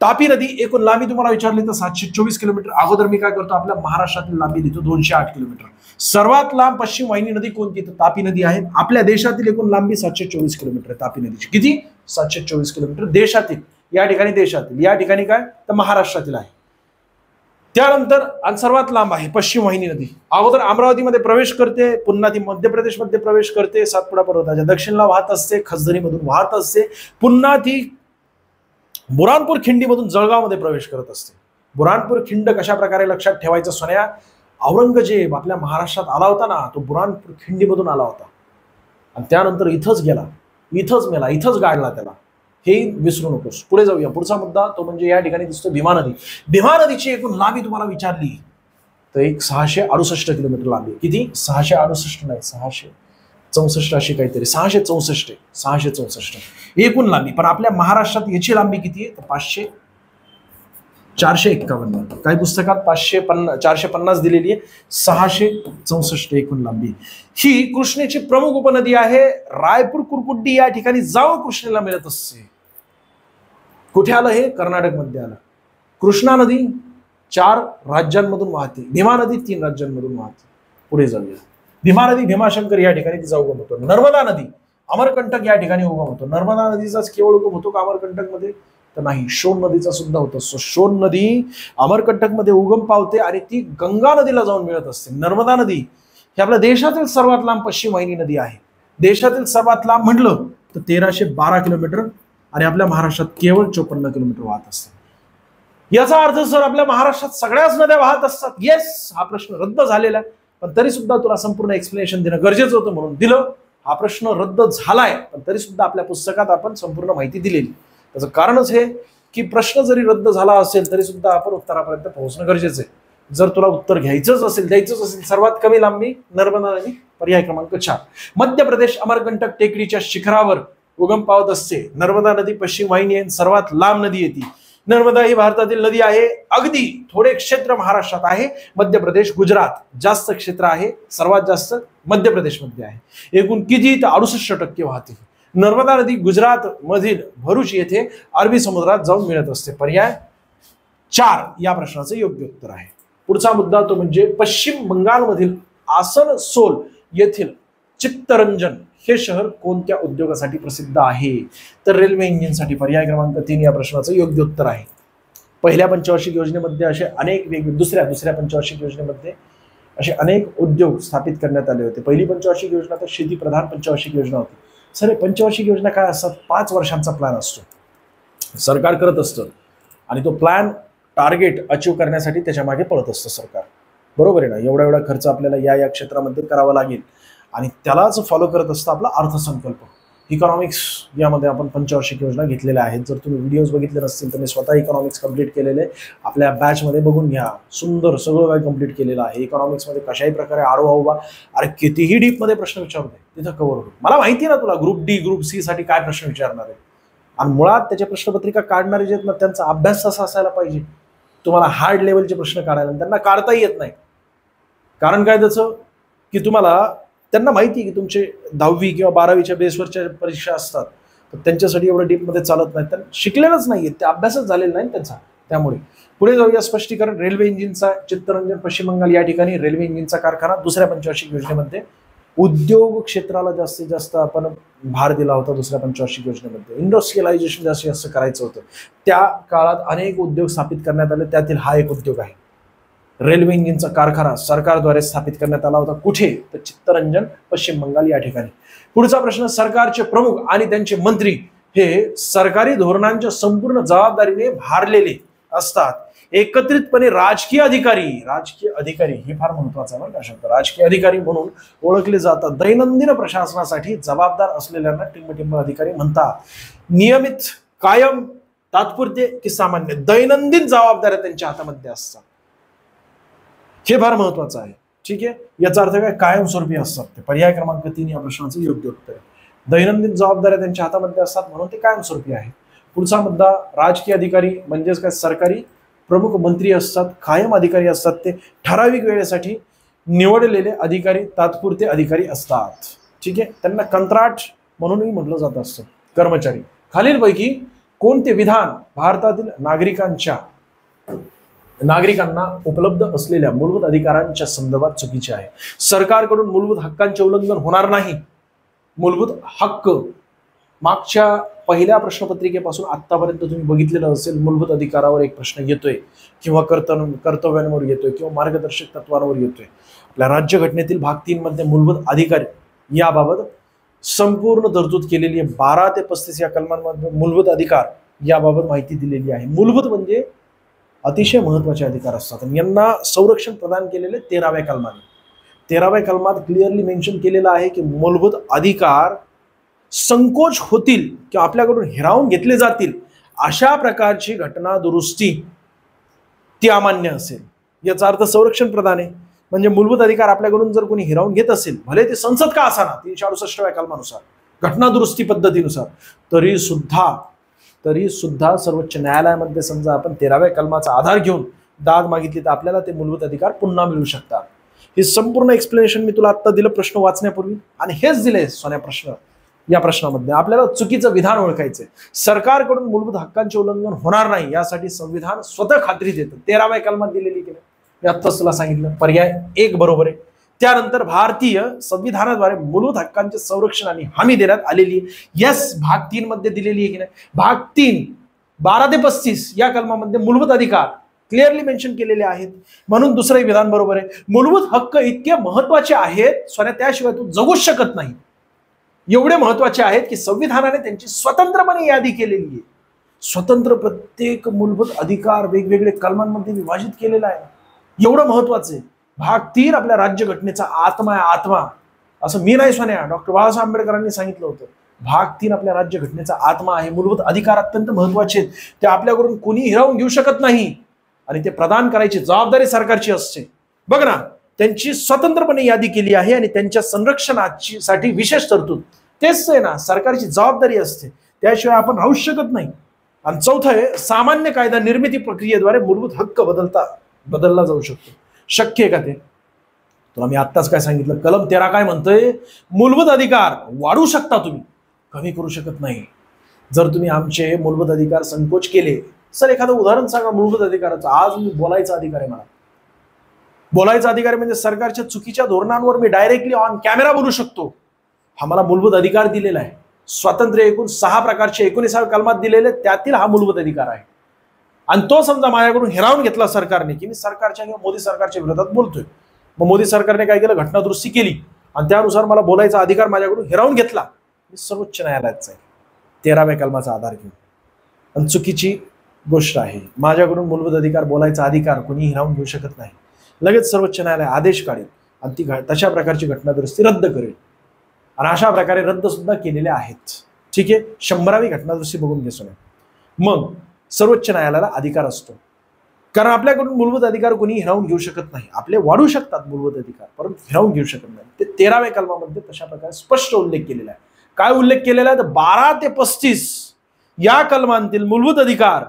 तापी नदी एकूण लांबी तुम्हाला विचारली तर 724 किलोमीटर. अगोदर मी काय करतो, आपल्या महाराष्ट्रातील लांबी लिहितो 208 किलोमीटर. सर्वात लांब पश्चिम वाहिनी नदी कोणती? तर तापी नदी आहे. आपल्या देशातील एकूण लांबी 724 किलोमीटर तापी नदीची. किती? 724 किलोमीटर देशातील. या ठिकाणी देशातील, या ठिकाणी काय तर महाराष्ट्रातील आहे. त्यानंतर सर्वात लांब आहे पश्चिम वाहिनी नदी. अगोदर अमरावतीमध्ये प्रवेश करते, पुन्हा ती मध्य प्रदेशमध्ये प्रवेश करते, सातपुडा पर्वताच्या दक्षिणला वाहत असते, खसदरीमधून वाहत असते, पुन्हा ती बुरानपूर खिंडीमधून जळगावमध्ये प्रवेश करत असते. बुरानपूर खिंड कशा प्रकारे लक्षात ठेवायचं सोन्या? औरंगजेब आपल्या महाराष्ट्रात आला होता ना, तो बुरानपूर खिंडीमधून आला होता आणि त्यानंतर इथंच गेला, इथंच मेला, इथंच गाडला त्याला. हे विसरू नकोस. पुढे जाऊया. पुढचा मुद्दा तो म्हणजे या ठिकाणी दिसतो भीमा नदी. भीमा नदीची एकूण लांबी तुम्हाला विचारली तर एक 668 किलोमीटर लांबी. किती? 668 नाही, 664 अशी काहीतरी, 664 664 एकूण लांबी. पण आपल्या महाराष्ट्रात याची लांबी किती आहे तर 451. काही पुस्तकात 450 दिलेली आहे. 664 एकूण लांबी. ही कृष्णेची प्रमुख उपनदी आहे. रायपूर कुरकुड्डी या ठिकाणी जाऊन कृष्णेला मिळत असते. कुठे आलं हे? कर्नाटक मध्ये आलं. कृष्णा नदी 4 राज्यांमधून वाहते. भीमा नदी 3 राज्यांमधून वाहते. पुढे जाऊया. भीमा नदी भीमाशंकर या ठिकाणी तिचा उगम होतो. नर्मदा नदी अमरकंटक या ठिकाणी उगम होतो. नर्मदा नदीचाच केवळ उगम होतो का अमरकंटक मध्ये? तर नाही, शोण नदीचा सुद्धा होतो. शोण नदी अमरकंटक मध्ये उगम पावते आणि ती गंगा नदीला जाऊन मिळत असते. नर्मदा नदी ही आपल्या देशातील सर्वात लांब पश्चिम वाहिनी नदी आहे. देशातील सर्वात लांब म्हटलं तर 1312 किलोमीटर आणि आपल्या महाराष्ट्रात केवळ 54 किलोमीटर वाहत असतात. याचा अर्थ सर आपल्या महाराष्ट्रात सगळ्याच नद्या वाहत असतात. येस, हा प्रश्न रद्द झालेला आहे, पण तरी सुद्धा तुला संपूर्ण एक्सप्लेनेशन देणं गरजेचं होतं म्हणून दिलं. हा प्रश्न रद्द झालाय, पण तरी सुद्धा आपल्या पुस्तकात आपण संपूर्ण माहिती दिलेली. त्याचं कारणच हे की प्रश्न जरी रद्द झाला असेल तरी सुद्धा आपण उत्तरापर्यंत पोहोचणं गरजेचं आहे. जर तुला उत्तर द्यायचंच असेल सर्वात कमी लांबी नर्मदा नदी, पर्याय क्रमांक 4. मध्य प्रदेश अमरकंटक टेकडीच्या शिखरावर उगम पावत असते. नर्मदा नदी पश्चिम वाहिनी आहे, सर्वात लांब नदी येते. नर्मदा ही भारतातील नदी आहे. अगदी थोडे क्षेत्र महाराष्ट्रात आहे. मध्य प्रदेश गुजरात जास्त क्षेत्र आहे, सर्वात जास्त मध्य प्रदेशमध्ये आहे. एकूण किती? तर 68% वाहते. नर्मदा नदी गुजरात मधील भरूच येथे अरबी समुद्रात जाऊन मिळत असते. पर्याय 4 या प्रश्नाचं योग्य उत्तर आहे. पुढचा मुद्दा तो म्हणजे पश्चिम बंगालमधील आसनसोल येथील चित्तरंजन हे शहर कोणत्या उद्योगासाठी प्रसिद्ध आहे? तर रेल्वे इंजिनसाठी. पर्याय क्रमांक 3 या प्रश्नाचं योग्य उत्तर आहे. पहिल्या पंचवार्षिक योजनेमध्ये असे अनेक दुसऱ्या पंचवार्षिक योजनेमध्ये असे अनेक उद्योग स्थापित करण्यात आले होते. पहिली पंचवार्षिक योजना तर शेतीप्रधान पंचवार्षिक योजना होती. सर पंचवार्षिक योजना काय असतात? 5 वर्षांचा प्लॅन असतो, सरकार करत असतं आणि तो प्लॅन टार्गेट अचीव करण्यासाठी त्याच्या मागे पळत असतं सरकार. बरोबर आहे ना? एवढा खर्च आपल्याला या क्षेत्रामध्ये करावा लागेल आणि त्यालाच फॉलो करत असतं आपला अर्थसंकल्प. इकॉनॉमिक्स यामध्ये आपण पंचवार्षिक योजना घेतलेल्या आहेत. जर तुम्ही व्हिडिओज बघितले नसतील तर मी स्वतः इकॉनॉमिक्स कंप्लीट केलेले, आपल्या बॅचमध्ये बघून घ्या. सुंदर सगळं काही कंप्लीट केलेलं आहे. इकॉनॉमिक्समध्ये कशाही प्रकारे आडवा उभा अरे कितीही डीपमध्ये प्रश्न विचारते तिथं कव्हर होतो. मला माहिती आहे ना तुला ग्रुप डी ग्रुप सी साठी काय प्रश्न विचारणार आहे आणि मुळात त्याच्या प्रश्नपत्रिका काढणारे जे आहेत ना त्यांचा अभ्यास असा असायला पाहिजे. तुम्हाला हार्ड लेवलचे प्रश्न काढायला त्यांना काढताही येत नाही. कारण काय त्याचं की तुम्हाला त्यांना माहिती की तुमचे 10वी किंवा 12वीच्या बेसवरच्या परीक्षा असतात तर त्यांच्यासाठी एवढं डीपमध्ये चालत नाही. त्यांना शिकलेलंच नाहीये, ते अभ्यासच झालेला नाही त्यांचा. त्यामुळे पुढे जाऊया स्पष्टीकरण. रेल्वे इंजिनचा चित्तरंजन पश्चिम बंगाल या ठिकाणी रेल्वे इंजिनचा कारखाना. दुसऱ्या पंचवार्षिक योजनेमध्ये उद्योग क्षेत्राला जास्तीत जास्त आपण भार दिला होता. दुसऱ्या पंचवार्षिक योजनेमध्ये इंडस्ट्रियलायझेशन जास्तीत जास्त करायचं होतं. त्या काळात अनेक उद्योग स्थापित करण्यात आले, त्यातील हा एक उद्योग आहे. रेल्वे इंजिनचा कारखाना सरकारद्वारे स्थापित करण्यात आला होता. कुठे? तर चित्तरंजन पश्चिम बंगाल या ठिकाणी. पुढचा प्रश्न. सरकारचे प्रमुख आणि त्यांचे मंत्री हे सरकारी धोरणांच्या संपूर्ण जबाबदारीने भारलेले असतात. एकत्रितपणे राजकीय अधिकारी हे फार महत्वाचा आहे ना शब्द. राजकीय अधिकारी म्हणून ओळखले जातात. दैनंदिन प्रशासनासाठी जबाबदार असलेल्यांना टिंबटिंब अधिकारी म्हणतात. नियमित, कायम, तात्पुरते की सामान्य दैनंदिन जबाबदाऱ्या त्यांच्या हातामध्ये असतात. हे फार महत्वाचं आहे. ठीक आहे, याचा अर्थ काय? कायमस्वरूपी असतात ते. पर्याय क्रमांक 3 या प्रश्नाचं योग्य उत्तर आहे. दैनंदिन जबाबदाऱ्या त्यांच्या हातामध्ये असतात म्हणून ते कायमस्वरूपी आहे. पुढचा मुद्दा. राजकीय अधिकारी म्हणजेच काय? सरकारी प्रमुख मंत्री असतात, कायम अधिकारी असतात, ते ठराविक वेळेसाठी निवडलेले अधिकारी, तात्पुरते अधिकारी असतात. ठीक आहे, त्यांना कंत्राट म्हणूनही म्हटलं जात असतं. कर्मचारी. खालीलपैकी कोणते विधान भारतातील नागरिकांना उपलब्ध असलेल्या मूलभूत अधिकारांच्या संदर्भात चुकीचे आहे? सरकारकडून मूलभूत हक्कांचे उल्लंघन होणार नाही. मूलभूत हक्क मागच्या पहिल्या प्रश्नपत्रिकेपासून आतापर्यंत तुम्ही बघितलेलं असेल. मूलभूत अधिकारावर एक प्रश्न येतोय किंवा कर्तव्यांवर येतोय किंवा मार्गदर्शक तत्वांवर येतोय. आपल्या राज्यघटनेतील भाग 3 मध्ये मूलभूत अधिकार याबाबत संपूर्ण तरतूद केलेली आहे. 12 ते 35 या कलमांमध्ये मूलभूत अधिकार याबाबत माहिती दिलेली आहे. मूलभूत म्हणजे अतिशय महत्वाचे अधिकार असतात आणि यांना संरक्षण प्रदान केलेले 13व्या कलमाने. 13व्या कलमात क्लिअरली मेन्शन केलेलं आहे की मूलभूत अधिकार संकोच होतील किंवा आपल्याकडून हिरावून घेतले जातील अशा प्रकारची घटना दुरुस्ती ती अमान्य असेल. याचा अर्थ संरक्षण प्रदान आहे. म्हणजे मूलभूत अधिकार आपल्याकडून जर कोणी हिरावून घेत असेल, भले ते संसद का असाना 368व्या कलमानुसार, घटना दुरुस्ती पद्धतीनुसार, तरी सुद्धा सर्वोच्च न्यायालयामध्ये समजा आपण 13व्या कलमाचा आधार घेऊन दाद मागितली तर आपल्याला ते मूलभूत अधिकार पुन्हा मिळू शकतात. हे संपूर्ण एक्सप्लेनेशन मी तुला आता दिलं प्रश्न वाचण्यापूर्वी आणि हेच दिले सोन्या प्रश्न. या प्रश्नामध्ये आपल्याला चुकीचं विधान ओळखायचंय. सरकारकडून मूलभूत हक्कांचे उल्लंघन होणार नाही यासाठी संविधान स्वतः खात्री देतं. 13व्या कलमात दिलेली की नाही मी आत्ताच तुला सांगितलं. पर्याय 1 बरोबर आहे. त्यानंतर भारतीय संविधानाद्वारे मूलभूत हक्कांचे संरक्षण आणि हमी देण्यात आलेली आहे. यस, भाग 3 मध्ये दिलेली आहे की नाही? भाग 3 12 ते 35 या कलमामध्ये मूलभूत अधिकार क्लिअरली मेन्शन केलेले आहेत. म्हणून दुसरंही विधान बरोबर आहे. मूलभूत हक्क इतके महत्वाचे आहेत सोन्या, त्याशिवाय तू जगूच शकत नाही. एवढे महत्वाचे आहेत की संविधानाने त्यांची स्वतंत्रपणे यादी केलेली आहे. स्वतंत्र प्रत्येक मूलभूत अधिकार वेगवेगळे कलमांमध्ये विभाजित केलेला आहे. एवढं महत्वाचं आहे. भाग 3 आपल्या राज्यघटनेचा आत्मा आहे. आत्मा असं मी नाही सोन्या, डॉक्टर बाबासाहेब आंबेडकरांनी सांगितलं होतं. भाग 3 आपल्या राज्यघटनेचा आत्मा आहे. मूलभूत अधिकार अत्यंत महत्वाचे आहेत. ते आपल्याकडून कोणी हिरावून घेऊ शकत नाही आणि ते प्रदान करायची जबाबदारी सरकारची असते. बघ ना, त्यांची स्वतंत्रपणे यादी केली आहे आणि त्यांच्या संरक्षणाची साठी विशेष तरतूद. तेच आहे ना, सरकारची जबाबदारी असते, त्याशिवाय आपण राहू शकत नाही. आणि चौथं आहे, सामान्य कायदा निर्मिती प्रक्रियेद्वारे मूलभूत हक्क बदलला जाऊ शकतो. शक्य आहे का ते? तुला मी आत्ताच काय सांगितलं, कलम 13 काय म्हणतोय? मूलभूत अधिकार वाढवू शकता तुम्ही, कमी करू शकत नाही. जर तुम्ही आमचे मूलभूत अधिकार संकोच केले, सर एखादं उदाहरण सांगा मूलभूत अधिकाराचं. आज मी बोलायचा अधिकार आहे, मला बोलायचा अधिकार म्हणजे सरकारच्या चुकीच्या धोरणांवर मी डायरेक्टली ऑन कॅमेरा बोलू शकतो. हा मला मूलभूत अधिकार दिलेला आहे. स्वातंत्र्य एकूण 6 प्रकारचे 19व्या कलमात दिलेले, त्यातील हा मूलभूत अधिकार आहे. आणि तो समजा माझ्याकडून हिरावून घेतला सरकारने, की मी सरकारच्या किंवा मोदी सरकारच्या विरोधात बोलतोय. मग मोदी सरकारने काय केलं? घटनादुरुस्ती केली आणि त्यानुसार मला बोलायचा अधिकार माझ्याकडून हिरावून घेतला. मी सर्वोच्च न्यायालयात जाईल 13व्या कलमाचा आधार घेऊन. आणि चुकीची गोष्ट आहे. माझ्याकडून मूलभूत अधिकार, बोलायचा अधिकार कोणी हिरावून घेऊ शकत नाही. लगेच सर्वोच्च न्यायालय आदेश काढेल आणि ती तशा प्रकारची घटनादुरुस्ती रद्द करेल. आणि अशा प्रकारे रद्द सुद्धा केलेले आहेत. ठीक आहे, 100वी घटनादुरुस्ती बघून घेतो. मग सर्वोच्च न्यायालयाला अधिकार असतो, कारण आपल्याकडून मूलभूत अधिकार कोणी हिरावून घेऊ शकत नाही. आपले वाढू शकतात मूलभूत अधिकार, परंतु हिरावून घेऊ शकत नाही. ते 13व्या कलमामध्ये तशा प्रकारे स्पष्ट उल्लेख केलेला आहे. काय उल्लेख केलेला आहे? तर 12 ते 35 या कलमांतील मूलभूत अधिकार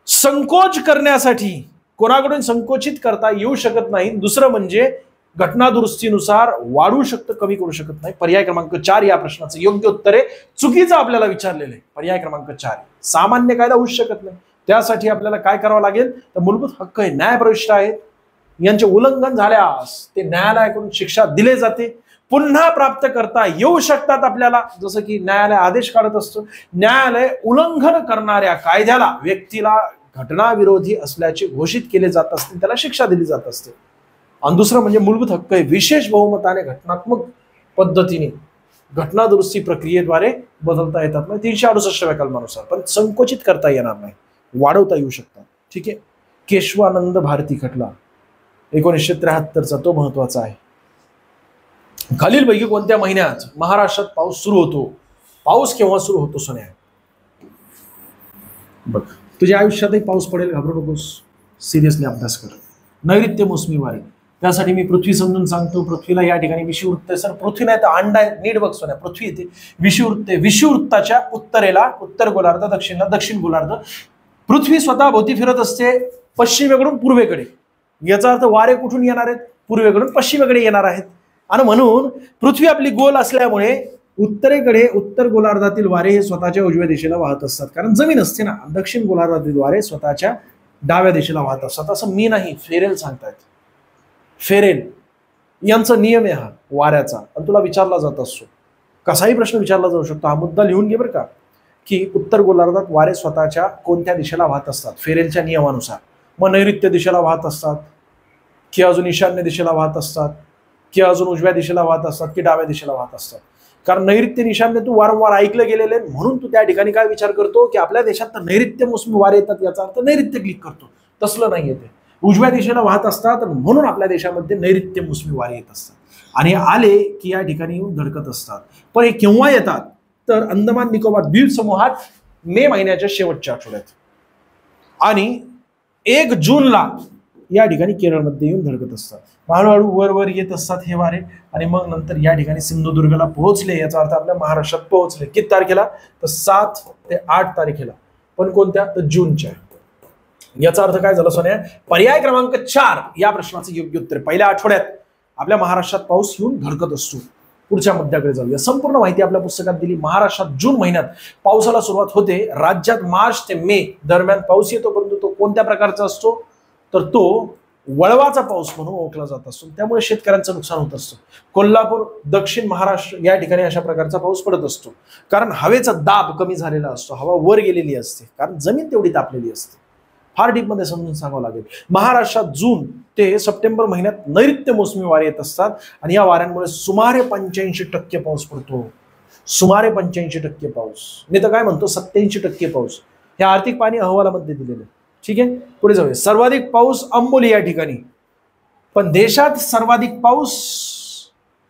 संकोच करण्यासाठी कोणाकडून संकोचित करता येऊ शकत नाही. दुसरं म्हणजे घटनादुरुस्तीनुसार वाढू शकतं, कमी करू शकत नाही. पर्याय क्रमांक 4 या प्रश्नाचं योग्य उत्तर आहे. चुकीचं आपल्याला विचारलेलं आहे. पर्याय क्रमांक 4 सामान्य कायदा होऊ शकत नाही. त्यासाठी आपल्याला काय करावं लागेल? तर मूलभूत हक्क हे न्यायप्रविष्ट आहेत. यांचे उल्लंघन झाल्यास ते न्यायालयाकडून शिक्षा दिले जाते, पुन्हा प्राप्त करता येऊ शकतात आपल्याला. जसं की न्यायालय आदेश काढत असतो. न्यायालय उल्लंघन करणाऱ्या कायद्याला व्यक्तीला घटनाविरोधी असल्याचे घोषित केले जात असते, त्याला शिक्षा दिली जात असते. आणि दुसरं म्हणजे मूलभूत हक्क हे विशेष बहुमताने घटनात्मक पद्धतीने घटनादुरुस्ती प्रक्रियेद्वारे बदलता येतात. म्हणजे 368व्या कलमानुसार, पण संकोचित करता येणार नाही, वाढवता येऊ शकतात. ठीक आहे. केशवानंद भारती खटला 1973चा, तो महत्वाचा आहे. खालीलपैकी कोणत्या महिन्यात महाराष्ट्रात पाऊस सुरू होतो? पाऊस केव्हा सुरू होतो सोन्या? बघ, तुझ्या आयुष्यातही पाऊस पडेल, घाबरू नकोस, सिरियसली अभ्यास कर. नैऋत्य मोसमी वारे, त्यासाठी मी पृथ्वी समजून सांगतो. पृथ्वीला या ठिकाणी विषुवृत्त आहे. सर पृथ्वी नाही तर अंडा आहे, नीट बघ सोन्या. पृथ्वी येते विषुवृत्त आहे. विषुवृत्ताच्या उत्तरेला उत्तर गोलार्ध, दक्षिणेला दक्षिण गोलार्ध. पृथ्वी स्वतः भोवती फिरत असते पश्चिमेकडून पूर्वेकडे. याचा अर्थ वारे कुठून येणार आहेत? पूर्वेकडून पश्चिमेकडे येणार आहेत. आणि म्हणून पृथ्वी आपली गोल असल्यामुळे उत्तरेकडे उत्तर गोलार्धातील वारे हे स्वतःच्या उजव्या दिशेला वाहत असतात, कारण जमीन असते ना. दक्षिण गोलार्धातील वारे स्वतःच्या डाव्या दिशेला वाहत असतात. असं मी नाही, फेरेल सांगतायत. फेरेल यांचा नियम आहे हा वाऱ्याचा. आणि तुला विचारला जात असतो, कसाही प्रश्न विचारला जाऊ शकतो. हा मुद्दा लिहून घे बरं का, की उत्तर गोलार्धात वारे स्वतःच्या कोणत्या दिशेला वाहत असतात फेरेलच्या नियमानुसार. मग नैऋत्य दिशेला वाहत असतात, की अजून ईशान्य दिशेला वाहत असतात, की अजून उजव्या दिशेला वाहत असतात, की डाव्या दिशेला वाहत असतात. कारण नैऋत्य ईशान्य तू वारंवार ऐकलं गेलेले, म्हणून तू त्या ठिकाणी काय विचार करतो की आपल्या देशात तर नैऋत्य मोसमी वारे येतात, याचा अर्थ नैऋत्य क्लिक करतो. तसलं नाही येते. उजव्या दिशेला वाहत असतात म्हणून आपल्या देशामध्ये नैऋत्य मोसमी वारे येत असतात. आणि आले की या ठिकाणी येऊन धडकत असतात. पण हे केव्हा येतात? तर अंदमान निकोबार द्वीप समूहात मे महिन्याच्या शेवटच्या आठवड्यात, आणि 1 जूनला या ठिकाणी केरळमध्ये येऊन धडकत असतात. हळूहळू वर वर येत असतात हे वारे, आणि मग नंतर या ठिकाणी सिंधुदुर्गला पोहोचले. याचा अर्थ आपल्या महाराष्ट्रात पोहोचले. किती तारखेला? तर 7 ते 8 तारखेला. पण कोणत्या? तर जूनच्या. याचा अर्थ काय झाला सोन्या? पर्याय क्रमांक 4 या प्रश्नाचं योग्य उत्तर. पहिल्या आठवड्यात आपल्या महाराष्ट्रात पाऊस येऊन धडकत असतो. पुढच्या मुद्द्याकडे जाऊया. संपूर्ण माहिती आपल्या पुस्तकात दिली. महाराष्ट्रात जून महिन्यात पावसाला सुरुवात होते. राज्यात मार्च ते मे दरम्यान पाऊस येतो, परंतु तो कोणत्या प्रकारचा असतो? तर तो वळवाचा पाऊस म्हणून ओळखला जात असतो, त्यामुळे शेतकऱ्यांचं नुकसान होत असतं. कोल्हापूर, दक्षिण महाराष्ट्र या ठिकाणी अशा प्रकारचा पाऊस पडत असतो, कारण हवेचा दाब कमी झालेला असतो, हवा वर गेलेली असते, कारण जमीन तेवढी तापलेली असते. फार डीप मध्ये समजून सांगावं लागेल. महाराष्ट्रात जून ते सप्टेंबर महिन्यात नैऋत्य मोसमी वारे येत असतात आणि या वाऱ्यांमुळे सुमारे 85% पाऊस पडतो. सुमारे 85% पाऊस, मी तर काय म्हणतो 87% पाऊस हे आर्थिक पाणी अहवालामध्ये दिलेलं आहे. ठीक आहे, पुढे जाऊया. सर्वाधिक पाऊस अंबोली या ठिकाणी, पण देशात सर्वाधिक पाऊस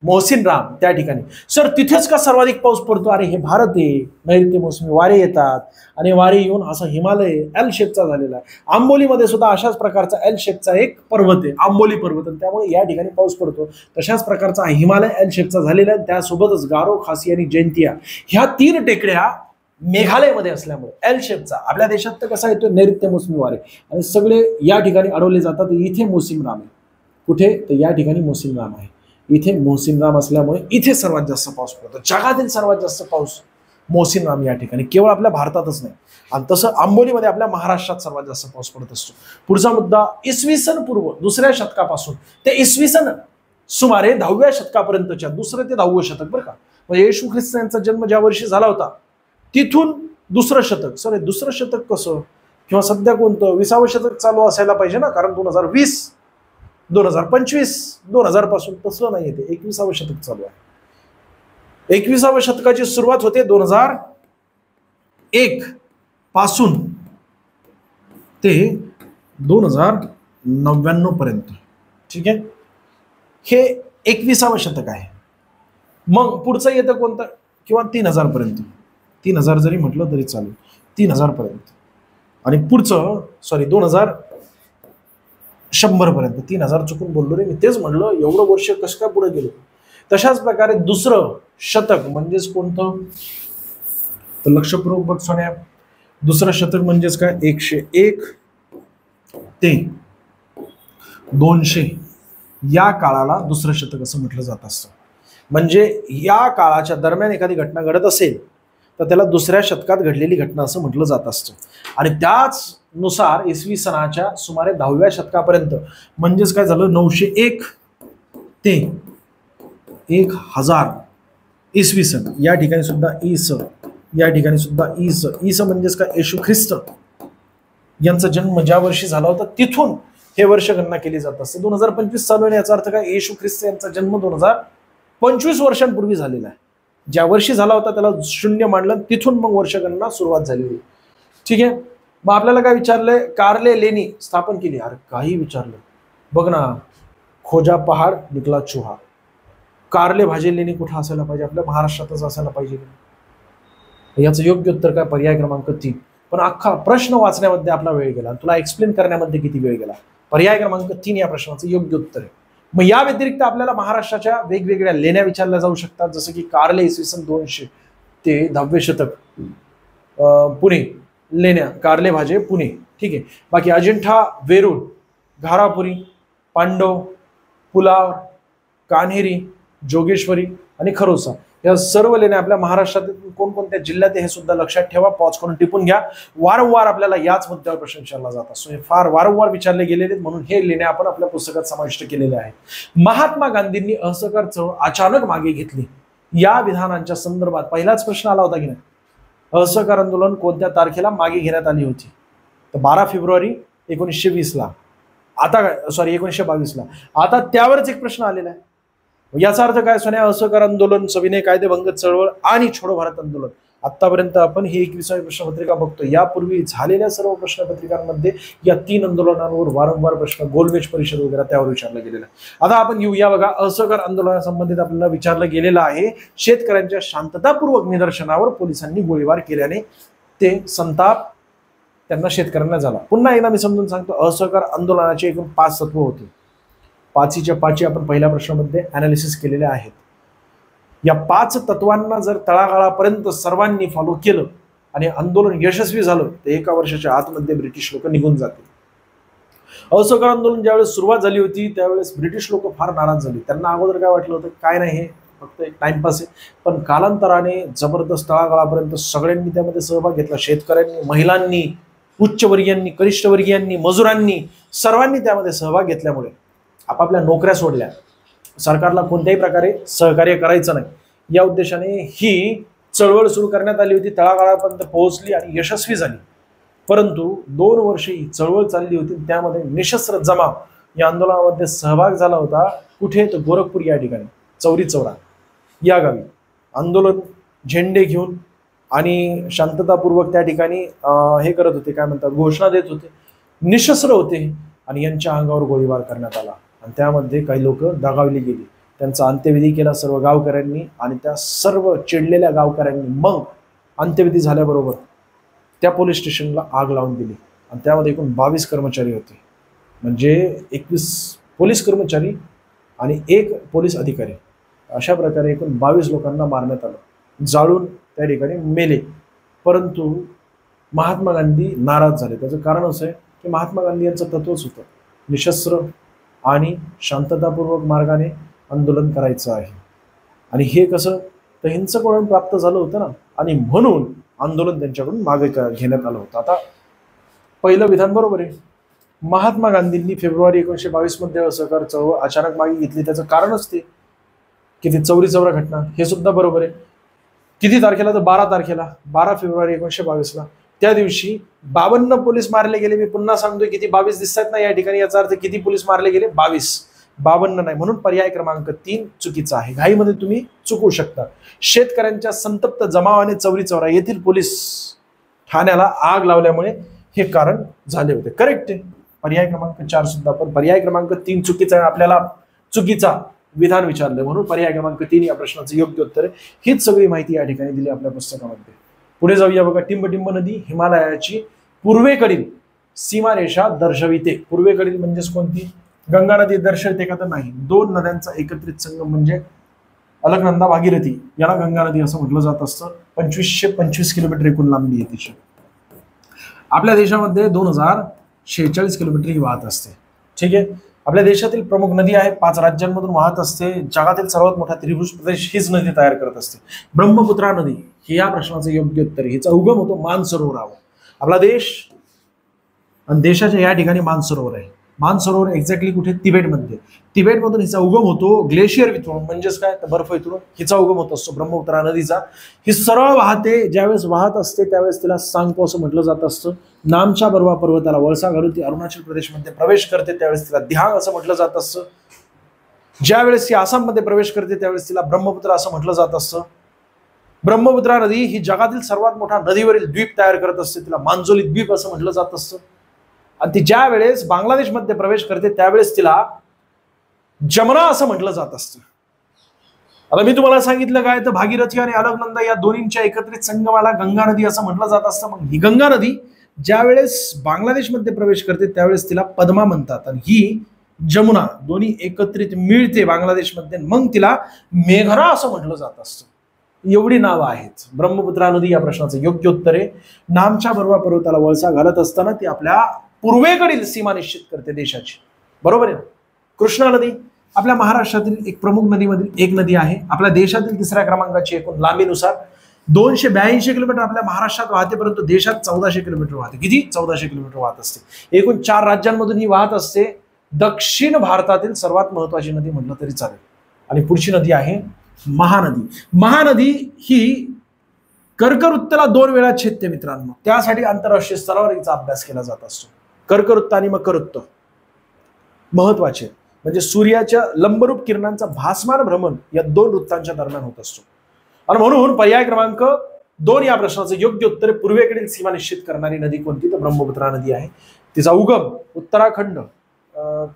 मोहसिन राम त्या ठिकाणी. सर तिथेच का सर्वाधिक पाऊस पडतो? अरे हे भारत आहे, नैऋत्य मोसमी वारे येतात आणि वारे येऊन असा हिमालय एल शेपचा झालेला आहे. आंबोलीमध्ये सुद्धा अशाच प्रकारचा एल शेपचा एक पर्वत आहे, आंबोली पर्वत, आणि त्यामुळे या ठिकाणी पाऊस पडतो. तशाच प्रकारचा हिमालय एल शेपचा झालेला आहे. त्यासोबतच गारो, खासी आणि जैंतिया ह्या 3 टेकड्या मेघालयमध्ये असल्यामुळे एल शेपचा, आपल्या देशात तर कसा येतो नैऋत्य मोसमी वारे, आणि सगळे या ठिकाणी अडवले जातात. इथे मोहसिन राम आहे. कुठे? तर या ठिकाणी मोहसिन राम आहे. इथे मोहसिन राम असल्यामुळे इथे सर्वात जास्त पाऊस पडतो. जगातील सर्वात जास्त पाऊस मोहसिन राम या ठिकाणी, केवळ आपल्या भारतातच नाही. आणि तसं आंबोलीमध्ये आपल्या महाराष्ट्रात सर्वात जास्त पाऊस पडत असतो. पुढचा मुद्दा, इसवी सन पूर्व 2ऱ्या शतकापासून ते इसवी सन सुमारे 10व्या शतकापर्यंतच्या 2रं ते 10वं शतक बरं का, म्हणजे येशू ख्रिस्त यांचा जन्म ज्या वर्षी झाला होता तिथून 2रं शतक. सर 2रं शतक कसं, किंवा सध्या कोणतं 20वं शतक चालू असायला पाहिजे ना, कारण 2020, 2025, 2000 पासून तसं नाही येते. 21वं शतक चालू आहे. 21व्या शतकाची सुरुवात होते 2001 पासून ते 2099 पर्यंत. ठीक आहे, हे 21वं शतक आहे. मग पुढचं येतं कोणतं, किंवा 3000 पर्यंत. 3000 जरी म्हटलं तरी चालेल, 3000 पर्यंत. आणि पुढचं 2100 पर्यंत. 3000 चुकून बोललो रे मी, तेच म्हणलं एवढं वर्ष कसं काय पुढे गेलो. तशाच प्रकारे 2रं शतक म्हणजेच कोणतं, तर लक्षपूर्वक बघ सोन्या, 2रं शतक म्हणजेच काय, 101 ते 200 या काळाला 2रं शतक असं म्हटलं जात असतं. म्हणजे या काळाच्या दरम्यान एखादी घटना घडत असेल तर त्याला 2ऱ्या शतकात घडलेली घटना असं म्हटलं जात असतं. आणि त्याच नुसार इसवी सनाच्या सुमारे 10व्या शतकापर्यंत, म्हणजेच काय झालं, 901 ते 1000 इसवी सन, या ठिकाणी सुद्धा ईस, या ठिकाणी सुद्धा ईस. ईस म्हणजेच काय, येशू ख्रिस्त यांचा जन्म ज्या वर्षी झाला होता तिथून हे वर्ष गणना केली जात असते. 2025 चालू आहे, याचा अर्थ काय, येशू ख्रिस्त यांचा जन्म 2025 वर्षांपूर्वी झालेला आहे. ज्या वर्षी झाला होता त्याला 0 मांडलं, तिथून मग वर्षगणना सुरुवात झालेली. ठीक आहे, मग आपल्याला काय विचारलंय, कारले लेणी स्थापन केली. अरे काही विचारलं बघ ना, खोजा पहाड निकला चुहा. कारले भाजी लेणी कुठं असायला पाहिजे, आपल्या महाराष्ट्रातच असायला पाहिजे. याचं योग्य उत्तर काय, पर्याय क्रमांक 3. पण अख्खा प्रश्न वाचण्यामध्ये आपला वेळ गेला, तुला एक्सप्लेन करण्यामध्ये किती वेळ गेला. पर्याय क्रमांक 3 या प्रश्नाचं योग्य उत्तर आहे. मग या व्यतिरिक्त आपल्याला महाराष्ट्राच्या वेगवेगळ्या लेण्या विचारल्या जाऊ शकतात, जसं की कारले इसवी सन 200 ते 10वे शतक, पुणे लेण्या, कारले भाजे पुणे. ठीक आहे, बाकी अजिंठा, वेरूळ, घारापुरी, पांडव, पुलाव, कान्हेरी, जोगेश्वरी आणि खरोसा या सर्व लेण्या आपल्या महाराष्ट्रातील कोणकोणत्या जिल्ह्यात हे सुद्धा लक्षात ठेवा. पॉज करून टिपून घ्या. वारंवार आपल्याला याच मुद्द्यावर प्रश्न विचारला जात असतो, हे फार वारंवार विचारले गेलेले, म्हणून हे लेण्या आपण आपल्या पुस्तकात समाविष्ट केलेले आहे. महात्मा गांधींनी असहकार चळवळ अचानक मागे घेतली, या विधानांच्या संदर्भात पहिलाच प्रश्न आला होता की नाही, असहकार आंदोलन कोणत्या तारखेला मागे घेण्यात आली होती, तर 12 फेब्रुवारी 1920 ला. आता काय, सॉरी 1922 ला. आता त्यावरच एक प्रश्न आलेला आहे. याचा अर्थ काय सोन्या, असहकार आंदोलन, सविनय कायदेभंग चळवळ आणि छोडो भारत आंदोलन. आतापर्यंत आपण ही 21वी प्रश्नपत्रिका बघतो. यापूर्वी झालेल्या सर्व प्रश्नपत्रिकांमध्ये या 3 आंदोलनांवर वारंवार प्रश्न, गोलमेज परिषद वगैरे त्यावर विचारला गेलेला आहे. आता आपण येऊया बघा, असहकार आंदोलनासंबंधित आपल्याला विचारलं गेलेलं आहे. शेतकऱ्यांच्या शांततापूर्वक निदर्शनावर पोलिसांनी गोळीबार केल्याने ते संताप त्यांना, शेतकऱ्यांना झाला. पुन्हा एकदा मी समजून सांगतो, असहकार आंदोलनाचे एकूण 5 तत्व होते. 5च्या 5 आपण पहिल्या प्रश्नामध्ये अनालिसिस केलेले आहेत. या 5 तत्वांना जर तळागाळापर्यंत सर्वांनी फॉलो केलं आणि आंदोलन यशस्वी झालं तर 1 वर्षाच्या आतमध्ये ब्रिटिश लोक निघून जातील. असहकार आंदोलन ज्यावेळेस सुरुवात झाली होती त्यावेळेस ब्रिटिश लोक फार नाराज झाले. त्यांना अगोदर काय वाटलं होतं, काय नाही हे फक्त एक टाइमपास आहे. पण कालांतराने जबरदस्त तळागाळापर्यंत सगळ्यांनी त्यामध्ये सहभाग घेतला. शेतकऱ्यांनी, महिलांनी, उच्चवर्गीयांनी, कनिष्ठवर्गीयांनी, मजुरांनी, सर्वांनी त्यामध्ये सहभाग घेतल्यामुळे आपापल्या नोकऱ्या सोडल्या, सरकारला कोणत्याही प्रकारे सहकार्य करायचं नाही या उद्देशाने ही चळवळ सुरू करण्यात आली होती, तळागाळापर्यंत पोहोचली आणि यशस्वी झाली. परंतु 2 वर्षे ही चळवळ चालली होती, त्यामध्ये निशस्त्र जमाव या आंदोलनामध्ये सहभाग झाला होता. कुठे? तर गोरखपूर या ठिकाणी, चौरी चौरा या गावी आंदोलन झेंडे घेऊन आणि शांततापूर्वक त्या ठिकाणी हे करत होते, काय म्हणतात, घोषणा देत होते, निशस्त्र होते आणि यांच्या अंगावर गोळीबार करण्यात आला आणि त्यामध्ये काही लोक दगावली गेली. त्यांचा अंत्यविधी केला सर्व गावकऱ्यांनी आणि त्या सर्व चिडलेल्या गावकऱ्यांनी मग अंत्यविधी झाल्याबरोबर त्या पोलीस स्टेशनला आग लावून दिली आणि त्यामध्ये एकूण 22 कर्मचारी होते, म्हणजे 21 पोलीस कर्मचारी आणि 1 पोलीस अधिकारी, अशा प्रकारे एकूण 22 लोकांना मारण्यात आलं, जाळून त्या ठिकाणी मेले. परंतु महात्मा गांधी नाराज झाले. त्याचं कारण असं आहे की महात्मा गांधी यांचं तत्वच होतं निशस्त्र आणि शांततापूर्वक मार्गाने आंदोलन करायचं आहे. आणि हे कसं तर हिंसकवळण प्राप्त झालं होतं ना, आणि म्हणून आंदोलन त्यांच्याकडून मागे घेण्यात आलं होतं. आता पहिलं विधान बरोबर आहे. महात्मा गांधींनी फेब्रुवारी 1922 मध्ये असहकार चळवळ अचानक मागे घेतली, त्याचं कारणच ते की ती चौरी चौरा घटना, हे सुद्धा बरोबर आहे. किती तारखेला? तर 12 तारखेला, 12 फेब्रुवारी 1922ला. त्या दिवशी 52 पोलीस मारले गेले. मी पुन्हा सांगतोय, किती 22 दिसतात ना या ठिकाणी, याचा अर्थ किती पोलीस मारले गेले? 22, 52 नाही. म्हणून पर्याय क्रमांक 3 चुकीचा आहे. घाईमध्ये तुम्ही चुकू शकता. शेतकऱ्यांच्या संतप्त जमावाने चौरी चौरा येथील पोलीस ठाण्याला आग लावल्यामुळे हे कारण झाले होते. करेक्ट आहे. पर्याय क्रमांक 4 सुद्धा, पण पर्याय क्रमांक 3 चुकीचा आहे. आपल्याला चुकीचा विधान विचारलं म्हणून पर्याय क्रमांक 3 या प्रश्नाचं योग्य उत्तर आहे. हीच सगळी माहिती या ठिकाणी दिली आपल्या पुस्तकामध्ये. पुढे जाऊया बघा. टिंबटिंब नदी हिमालयाची पूर्वेकडील सीमारेषा दर्शविते. पूर्वेकडील म्हणजेच कोणती? गंगा नदी दर्शवते का? तर नाही. 2 नद्यांचा एकत्रित संगम म्हणजे अलकनंदा भागीरथी, याला गंगा नदी असं म्हटलं जात असतं. 2525 किलोमीटर एकूण लांबी आहे तिची. आपल्या देशामध्ये 2046 किलोमीटर ही वाहत असते. ठीक आहे. आपल्या देशातील प्रमुख नदी आहे, 5 राज्यांमधून वाहत असते. जगातील सर्वात मोठा त्रिभुज प्रदेश हीच नदी तयार करत असते. ब्रह्मपुत्रा नदी हे या प्रश्नाचं योग्य उत्तर आहे. हिचा उगम होतो मानसरोवरावर. आपला देश आणि देशाच्या या ठिकाणी मानसरोवर आहे. मानसरोवर एक्झॅक्टली कुठे? तिबेटमध्ये. तिबेटमधून हिचा उगम होतो ग्लेशियर वितळून, म्हणजेच काय तर बर्फ वितळून हिचा उगम होत असतो ब्रह्मपुत्रा नदीचा. ही सरळ वाहते. ज्यावेळेस वाहत असते त्यावेळेस तिला सांगपो असं म्हटलं जात असतं. नामच्या बर्वा पर्वताला वळसा घालून ती अरुणाचल प्रदेशमध्ये प्रवेश करते त्यावेळेस तिला दिहांग असं म्हटलं जात असतं. ज्यावेळेस ती आसाममध्ये प्रवेश करते त्यावेळेस तिला ब्रह्मपुत्रा असं म्हटलं जात असतं. ब्रह्मपुत्रा नदी ही जगातील सर्वात मोठा नदीवरील द्वीप तयार करत असते. तिला मांजोली द्वीप असं म्हटलं जात असतं. आणि ती ज्या वेळेस बांगलादेशमध्ये प्रवेश करते त्यावेळेस तिला जमुना असं म्हटलं जात असतं. आता मी तुम्हाला सांगितलं काय तर भागीरथी आणि अलकनंदा या दोन्हींच्या एकत्रित संगमाला गंगा नदी असं म्हटलं जात असतं. मग ही गंगा नदी ज्या वेळेस बांगलादेशमध्ये प्रवेश करते त्यावेळेस तिला पद्मा म्हणतात आणि ही जमुना दोन्ही एकत्रित मिळते बांगलादेशमध्ये, मग तिला मेघना असं म्हटलं जात असतं. एवढी नावं आहेत. ब्रह्मपुत्रा नदी या प्रश्नाचं योग्य उत्तर आहे. नामच्या बर्वा पर्वताला वळसा घालत असताना ती आपल्या पूर्वेकडील सीमा निश्चित करते देशाची. बरोबर आहे. कृष्णा नदी आपल्या महाराष्ट्रातील एक प्रमुख नदीमधील एक नदी आहे. आपल्या देशातील 3ऱ्या क्रमांकाची एकूण लांबीनुसार 282 किलोमीटर आपल्या महाराष्ट्रात वाहते, परंतु देशात 1400 किलोमीटर वाहते. किती? 1400 किलोमीटर वाहत असते. एकूण 4 राज्यांमधून ही वाहत असते. दक्षिण भारतातील सर्वात महत्वाची नदी म्हटलं तरी चालेल. आणि पुढची नदी आहे महानदी. महानदी ही कर्कवृत्ताला 2 वेळा छेदते मित्रांनो. त्यासाठी आंतरराष्ट्रीय स्तरावर हिचा अभ्यास केला जात असतो. कर्कवृत्त आणि मकरवृत्त महत्वाचे, म्हणजे सूर्याच्या लंबरूप किरणांचा भासमान भ्रमण या 2 वृत्तांच्या दरम्यान होत असतो. आणि म्हणून पर्याय क्रमांक 2 या प्रश्नाचं योग्य उत्तर पूर्वेकडील सीमा निश्चित करणारी नदी कोणती? तर ब्रह्मपुत्रा नदी आहे. तिचा उगम उत्तराखंड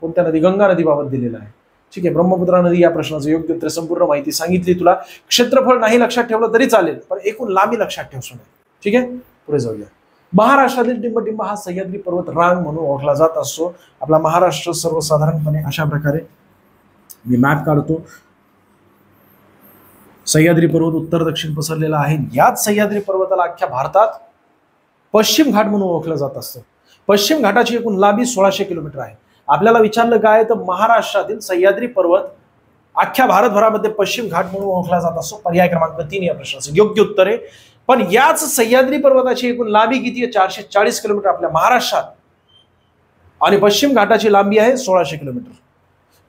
कोणत्या नदी? गंगा नदीबाबत दिलेला आहे. ठीक आहे. ब्रह्मपुत्रा नदी या प्रश्नाचं योग्य उत्तर. संपूर्ण माहिती सांगितली तुला. क्षेत्रफळ नाही लक्षात ठेवलं तरी चालेल, पण एकूण लांबी लक्षात ठेवू नये. ठीक आहे. पुढे जाऊया. महाराष्ट्रातील टिंबटिंब हा सह्याद्री पर्वत रांग म्हणून ओळखला जात असतो. आपला महाराष्ट्र सर्वसाधारणपणे अशा प्रकारे मी मॅप काढतो. सह्याद्री पर्वत उत्तर दक्षिण पसरलेला आहे. याच सह्याद्री पर्वताला अख्ख्या भारतात पश्चिम घाट म्हणून ओळखलं जात असतं. पश्चिम घाटाची एकूण लांबी 1600 किलोमीटर आहे. आपल्याला विचारलं काय तर महाराष्ट्रातील सह्याद्री पर्वत अख्ख्या भारतभरामध्ये पश्चिम घाट म्हणून ओळखला जात असतो. पर्याय क्रमांक 3 या प्रश्नाचं योग्य उत्तर आहे. पण याच सह्याद्री पर्वताची एकूण लांबी किती आहे? 440 किलोमीटर आपल्या महाराष्ट्रात, आणि पश्चिम घाटाची लांबी आहे 1600 किलोमीटर.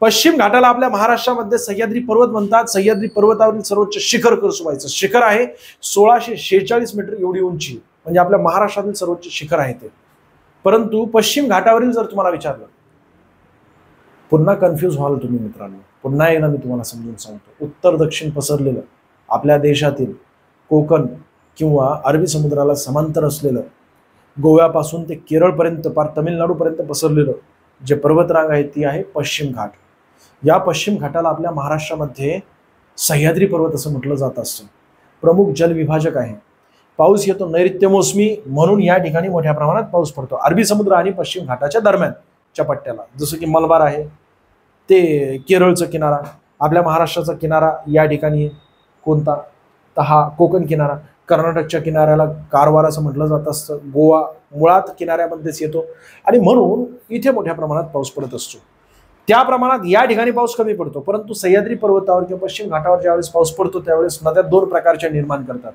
पश्चिम घाटाला आपल्या महाराष्ट्रामध्ये सह्याद्री पर्वत म्हणतात. सह्याद्री पर्वतावरील सर्वोच्च शिखर कळसुबाईचं शिखर आहे. 1646 मीटर एवढी उंची, म्हणजे आपल्या महाराष्ट्रातील सर्वोच्च शिखर आहे ते. परंतु पश्चिम घाटावरील जर तुम्हाला विचारलं, पुन्हा कन्फ्यूज व्हाल तुम्ही मित्रांनो. पुन्हा एकदा मी तुम्हाला समजून सांगतो. उत्तर दक्षिण पसरलेलं आपल्या देशातील कोकण किंवा अरबी समुद्राला समांतर असलेलं, गोव्यापासून ते केरळपर्यंत पार तमिळनाडूपर्यंत पसरलेलं जे पर्वतरांग आहे ती आहे पश्चिम घाट. या पश्चिम घाटाला आपल्या महाराष्ट्रामध्ये सह्याद्री पर्वत असं म्हटलं जात असतं. प्रमुख जलविभाजक आहे. पाऊस येतो नैऋत्य मोसमी, म्हणून या ठिकाणी मोठ्या प्रमाणात पाऊस पडतो. अरबी समुद्र आणि पश्चिम घाटाच्या दरम्यानच्या पट्ट्याला, जसं की मलबार आहे, ते केरळचा किनारा, आपल्या महाराष्ट्राचा किनारा या ठिकाणी कोणता, तर हा कोकण किनारा. कर्नाटकच्या किनाऱ्याला कारवार असं म्हटलं जात असतं. गोवा मुळात किनाऱ्यामध्येच येतो, आणि म्हणून इथे मोठ्या प्रमाणात पाऊस पडत असतो. त्या प्रमाणात या ठिकाणी पाऊस कमी पडतो. परंतु सह्याद्री पर्वतावर किंवा पश्चिम घाटावर ज्यावेळेस पाऊस पडतो त्यावेळेस नद्या दोन प्रकारच्या निर्माण करतात.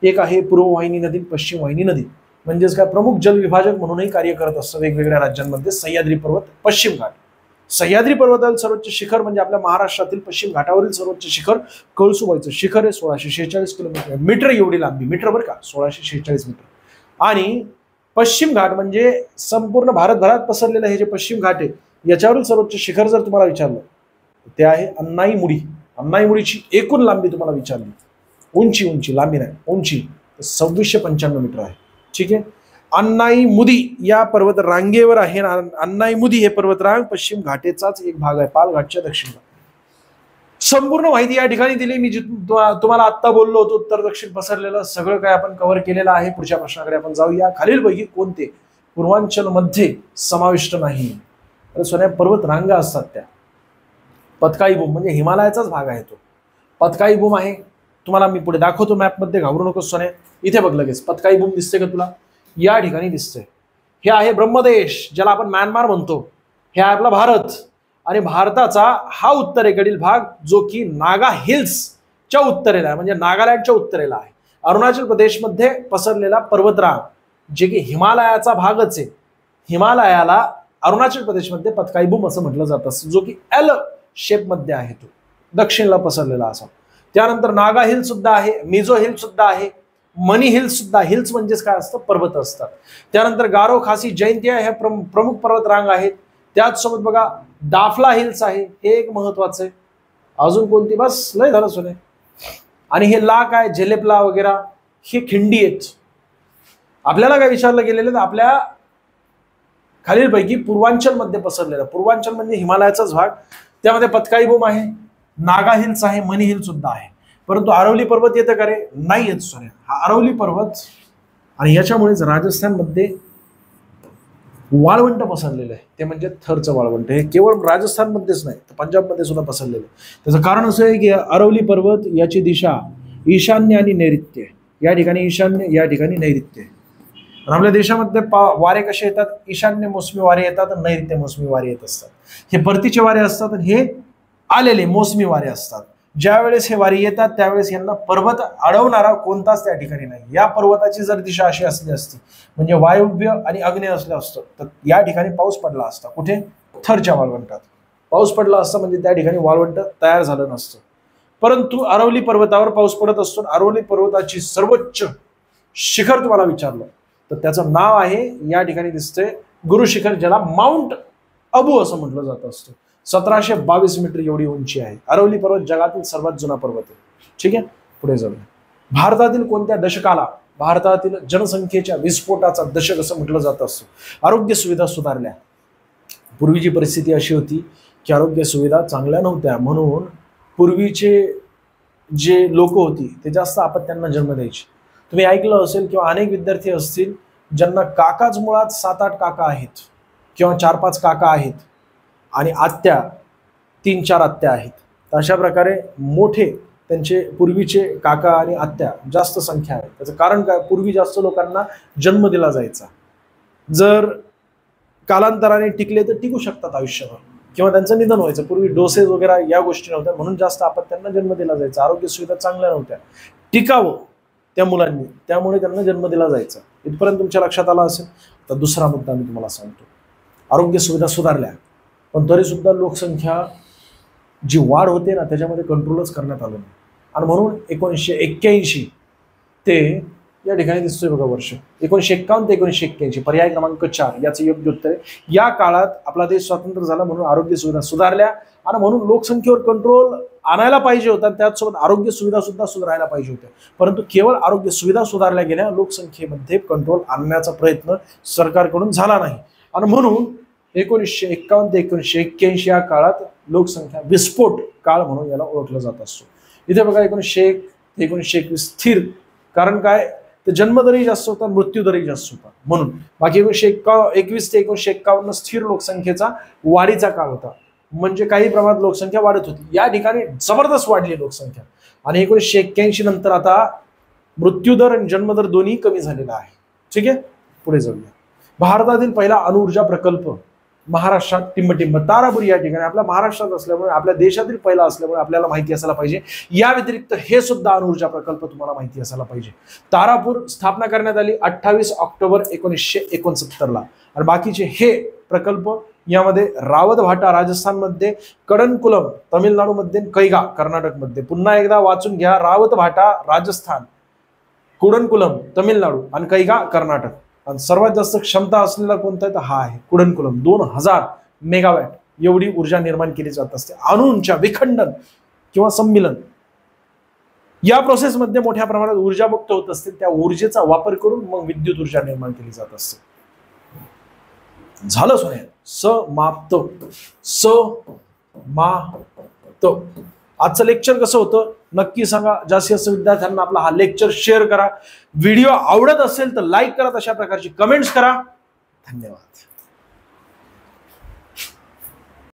एक आहे पूर्व वाहिनी नदी, पश्चिम वाहिनी नदी. म्हणजेच काय, प्रमुख जलविभाजक म्हणूनही कार्य करत असतं वेगवेगळ्या राज्यांमध्ये सह्याद्री पर्वत, पश्चिम घाट. सह्याद्री पर्वतावरील सर्वोच्च शिखर म्हणजे आपल्या महाराष्ट्रातील पश्चिम घाटावरील सर्वोच्च शिखर कळसुबाईचं शिखर आहे. 1646 किलोमीटर मीटर एवढी लांबी, मीटर बरं का, 1646 मीटर. आणि पश्चिम घाट म्हणजे संपूर्ण भारतभरात पसरलेलं हे जे पश्चिम घाट आहे, याच्यावरील सर्वोच्च शिखर जर तुम्हाला विचारलं ते आहे अन्नाईमुडी. अन्नाईमुडीची एकूण लांबी तुम्हाला विचारली, उंची लांबी नाही, उंची 2695 मीटर आहे. ठीक आहे. अन्नाईमुदी या पर्वत रांगेवर आहे. अन्नाईमुदी हे पर्वतरांग पश्चिम घाटेचाच एक भाग आहे, पालघाटच्या दक्षिण. संपूर्ण माहिती या ठिकाणी दिली. मी तुम्हाला आत्ता बोललो होतो उत्तर दक्षिण पसरलेलं सगळं काय आपण कव्हर केलेलं आहे. पुढच्या प्रश्नाकडे आपण जाऊया. खालीलपैकी कोणते पूर्वांचल मध्ये समाविष्ट नाही? तर सोन्या पर्वत रांगा असतात त्या. पतकाई भूम म्हणजे हिमालयाचाच भाग आहे तो. पतकाई भूम आहे, तुम्हाला मी पुढे दाखवतो मॅपमध्ये, घाबरू नको सोन्या. इथे बघ लगेच पतकाई भूम दिसते का तुला? या ठिकाणी दिसते. हे आहे ब्रह्मदेश, ज्याला आपण म्यानमार म्हणतो. हे आहे आपला भारत, आणि भारताचा हा उत्तरेकडील भाग जो की नागा हिल्सच्या उत्तरेला आहे, म्हणजे नागालँडच्या उत्तरेला आहे. अरुणाचल प्रदेशमध्ये पसरलेला पर्वतरांग जे की हिमालयाचा भागच आहे. हिमालयाला अरुणाचल प्रदेशमध्ये पतकाई भूम असं म्हटलं जात असतं, जो की एल शेप मध्ये आहे, तो दक्षिणला पसरलेला असा. त्यानंतर नागा हिल सुद्धा आहे, मिझो हिल सुद्धा आहे, मनी हिल्स सुद्धा. हिल्स म्हणजेच काय असतं, पर्वत असतात. त्यानंतर गारो, खासी, जैंतिया हे प्रमुख पर्वतरांग आहेत. त्याचसोबत बघा दाफला हिल्स आहे, हे एक महत्वाचं आहे. अजून कोणती? बस लय झालं सोने. आणि हे ला काय, झेलेपला वगैरे हे खिंडी आहेत. आपल्याला काय विचारलं गेलेलं, आपल्या खालीलपैकी पूर्वांचल मध्ये पसरलेलं, पूर्वांचल म्हणजे हिमालयाचाच भाग, त्यामध्ये पतकाई भूम आहे, नागा हिल्स आहे, मनी हिल सुद्धा आहे. परंतु अरवली पर्वत येतं का रे? नाही येत सोन्या. हा अरवली पर्वत, आणि याच्यामुळेच राजस्थानमध्ये वाळवंट पसरलेलं आहे, ते म्हणजे थरचं वाळवंट. हे केवळ राजस्थानमध्येच नाही तर पंजाबमध्ये सुद्धा पसरलेलं आहे. त्याचं कारण असं आहे की अरवली पर्वत याची दिशा ईशान्य आणि नैऋत्य. या ठिकाणी ईशान्य, या ठिकाणी नैऋत्य. आपल्या देशामध्ये वारे कसे येतात? ईशान्य मोसमी वारे येतात, नैऋत्य मोसमी वारे येत असतात. हे परतीचे वारे असतात आणि हे आलेले मोसमी वारे असतात. ज्यावेळेस हे वारे येतात त्यावेळेस यांना पर्वत अडवणारा कोणताच त्या ठिकाणी नाही. या पर्वताची जर दिशा अशी असली असती, म्हणजे वायव्य आणि आग्नेय असलं असतं, तर या ठिकाणी पाऊस पडला असता. कुठे? थरच्या वाळवंटात पाऊस पडला असता, म्हणजे त्या ठिकाणी वाळवंट तयार झालं नसतं. परंतु अरवली पर्वतावर पाऊस पडत असतो. अरवली पर्वताची सर्वोच्च शिखर तुम्हाला विचारलं तर त्याचं नाव आहे, या ठिकाणी दिसतंय, गुरु शिखर, ज्याला माउंट अबू असं म्हटलं जात असतं. 1722 मीटर एवढी उंची आहे. अरवली पर्वत जगातील सर्वात जुना पर्वत आहे. ठीक आहे, पुढे जाऊया. भारतातील कोणत्या दशकाला भारतातील जनसंख्येच्या विस्फोटाचा दशक असं म्हटलं जात असतं? आरोग्य सुविधा सुधारल्या. पूर्वीची परिस्थिती अशी होती की आरोग्य सुविधा चांगल्या नव्हत्या, म्हणून पूर्वीचे जे लोक होती ते जास्त आपत्यांना जन्म द्यायचे. तुम्ही ऐकलं असेल किंवा अनेक विद्यार्थी असतील ज्यांना काकाच मुळात 7-8 काका आहेत किंवा 4-5 काका आहेत आणि आत्या 3-4 आत्या आहेत. अशा प्रकारे मोठे त्यांचे पूर्वीचे काका आणि आत्या जास्त संख्या आहे. त्याचं कारण काय? पूर्वी जास्त लोकांना जन्म दिला जायचा. जर कालांतराने टिकले तर टिकू शकतात आयुष्यभर, किंवा त्यांचं निधन व्हायचं. पूर्वी डोसेस वगैरे या गोष्टी नव्हत्या, म्हणून जास्त आपत्यांना जन्म दिला जायचा. आरोग्य सुविधा चांगल्या नव्हत्या. टिकावं त्या मुलांनी, त्यामुळे त्यांना जन्म दिला जायचा. इथपर्यंत तुमच्या लक्षात आला असेल. तर दुसरा मुद्दा मी तुम्हाला सांगतो. आरोग्य सुविधा सुधारल्या, पण तरी सुद्धा लोकसंख्या जी वाढ होते ना त्याच्यामध्ये कंट्रोलच करण्यात आलं नाही. आणि म्हणून 1981 ते या ठिकाणी दिसतोय बघा वर्ष 1951 ते 1981, पर्याय क्रमांक 4 याचं योग्य उत्तर आहे. या काळात आपला देश स्वतंत्र झाला म्हणून आरोग्य सुविधा सुधारल्या आणि म्हणून लोकसंख्येवर कंट्रोल आणायला पाहिजे होता. त्याचसोबत आरोग्य सुविधा सुद्धा सुधारायला पाहिजे होत्या. परंतु केवळ आरोग्य सुविधा सुधारल्या गेल्या, लोकसंख्येमध्ये कंट्रोल आणण्याचा प्रयत्न सरकारकडून झाला नाही. आणि म्हणून 1951 ते 1981 या काळात लोकसंख्या विस्फोट काळ म्हणून याला ओळखलं जात असतो. इथे बघा 1901 ते 1921 स्थिर. कारण काय, तर जन्मदरही जास्त होता, मृत्यूदरही जास्त होता म्हणून. बाकी 1921 ते 1951 स्थिर लोकसंख्येचा वाढीचा काळ होता. म्हणजे काही प्रमाणात लोकसंख्या वाढत होती. या ठिकाणी जबरदस्त वाढली लोकसंख्या. आणि 1981 नंतर आता मृत्यूदर आणि जन्मदर दोन्ही कमी झालेला आहे. ठीक आहे, पुढे जाऊया. भारतातील पहिला अणुऊर्जा प्रकल्प महाराष्ट्रात टिंबटिंब तारापूर या ठिकाणी. आपल्या महाराष्ट्रात असल्यामुळे, आपल्या देशातील पहिला असल्यामुळे आपल्याला माहिती असायला पाहिजे. या व्यतिरिक्त हे सुद्धा अणुऊर्जा प्रकल्प तुम्हाला माहिती असायला पाहिजे. तारापूर स्थापना करण्यात आली 28 ऑक्टोबर 1969 ला. आणि बाकीचे हे प्रकल्प यामध्ये रावतभाटा राजस्थानमध्ये, कडनकुलम तमिळनाडूमध्ये, कैगा कर्नाटकमध्ये. पुन्हा एकदा वाचून घ्या. रावतभाटा राजस्थान, कुडनकुलम तमिळनाडू आणि कैगा कर्नाटक. आणि सर्वात जास्त क्षमता असलेला कोणता आहे तर हा आहे कुडनकुलम. 2000 मेगावॅट एवढी ऊर्जा निर्माण केली जात असते. अणूंच्या विखंडन किंवा सम्मिलन या प्रोसेसमध्ये मोठ्या प्रमाणात ऊर्जा मुक्त होत असते. त्या ऊर्जेचा वापर करून मग विद्युत ऊर्जा निर्माण केली जात असते. झालं सोन्या. समाप्त. आजचं लेक्चर कसं होतं नक्की सांगा. जास्तीत जास्त विद्यार्थ्यांना आपला हा लेक्चर शेअर करा. व्हिडिओ आवडत असेल तर लाईक करा. तशा प्रकारची कमेंट्स करा. धन्यवाद.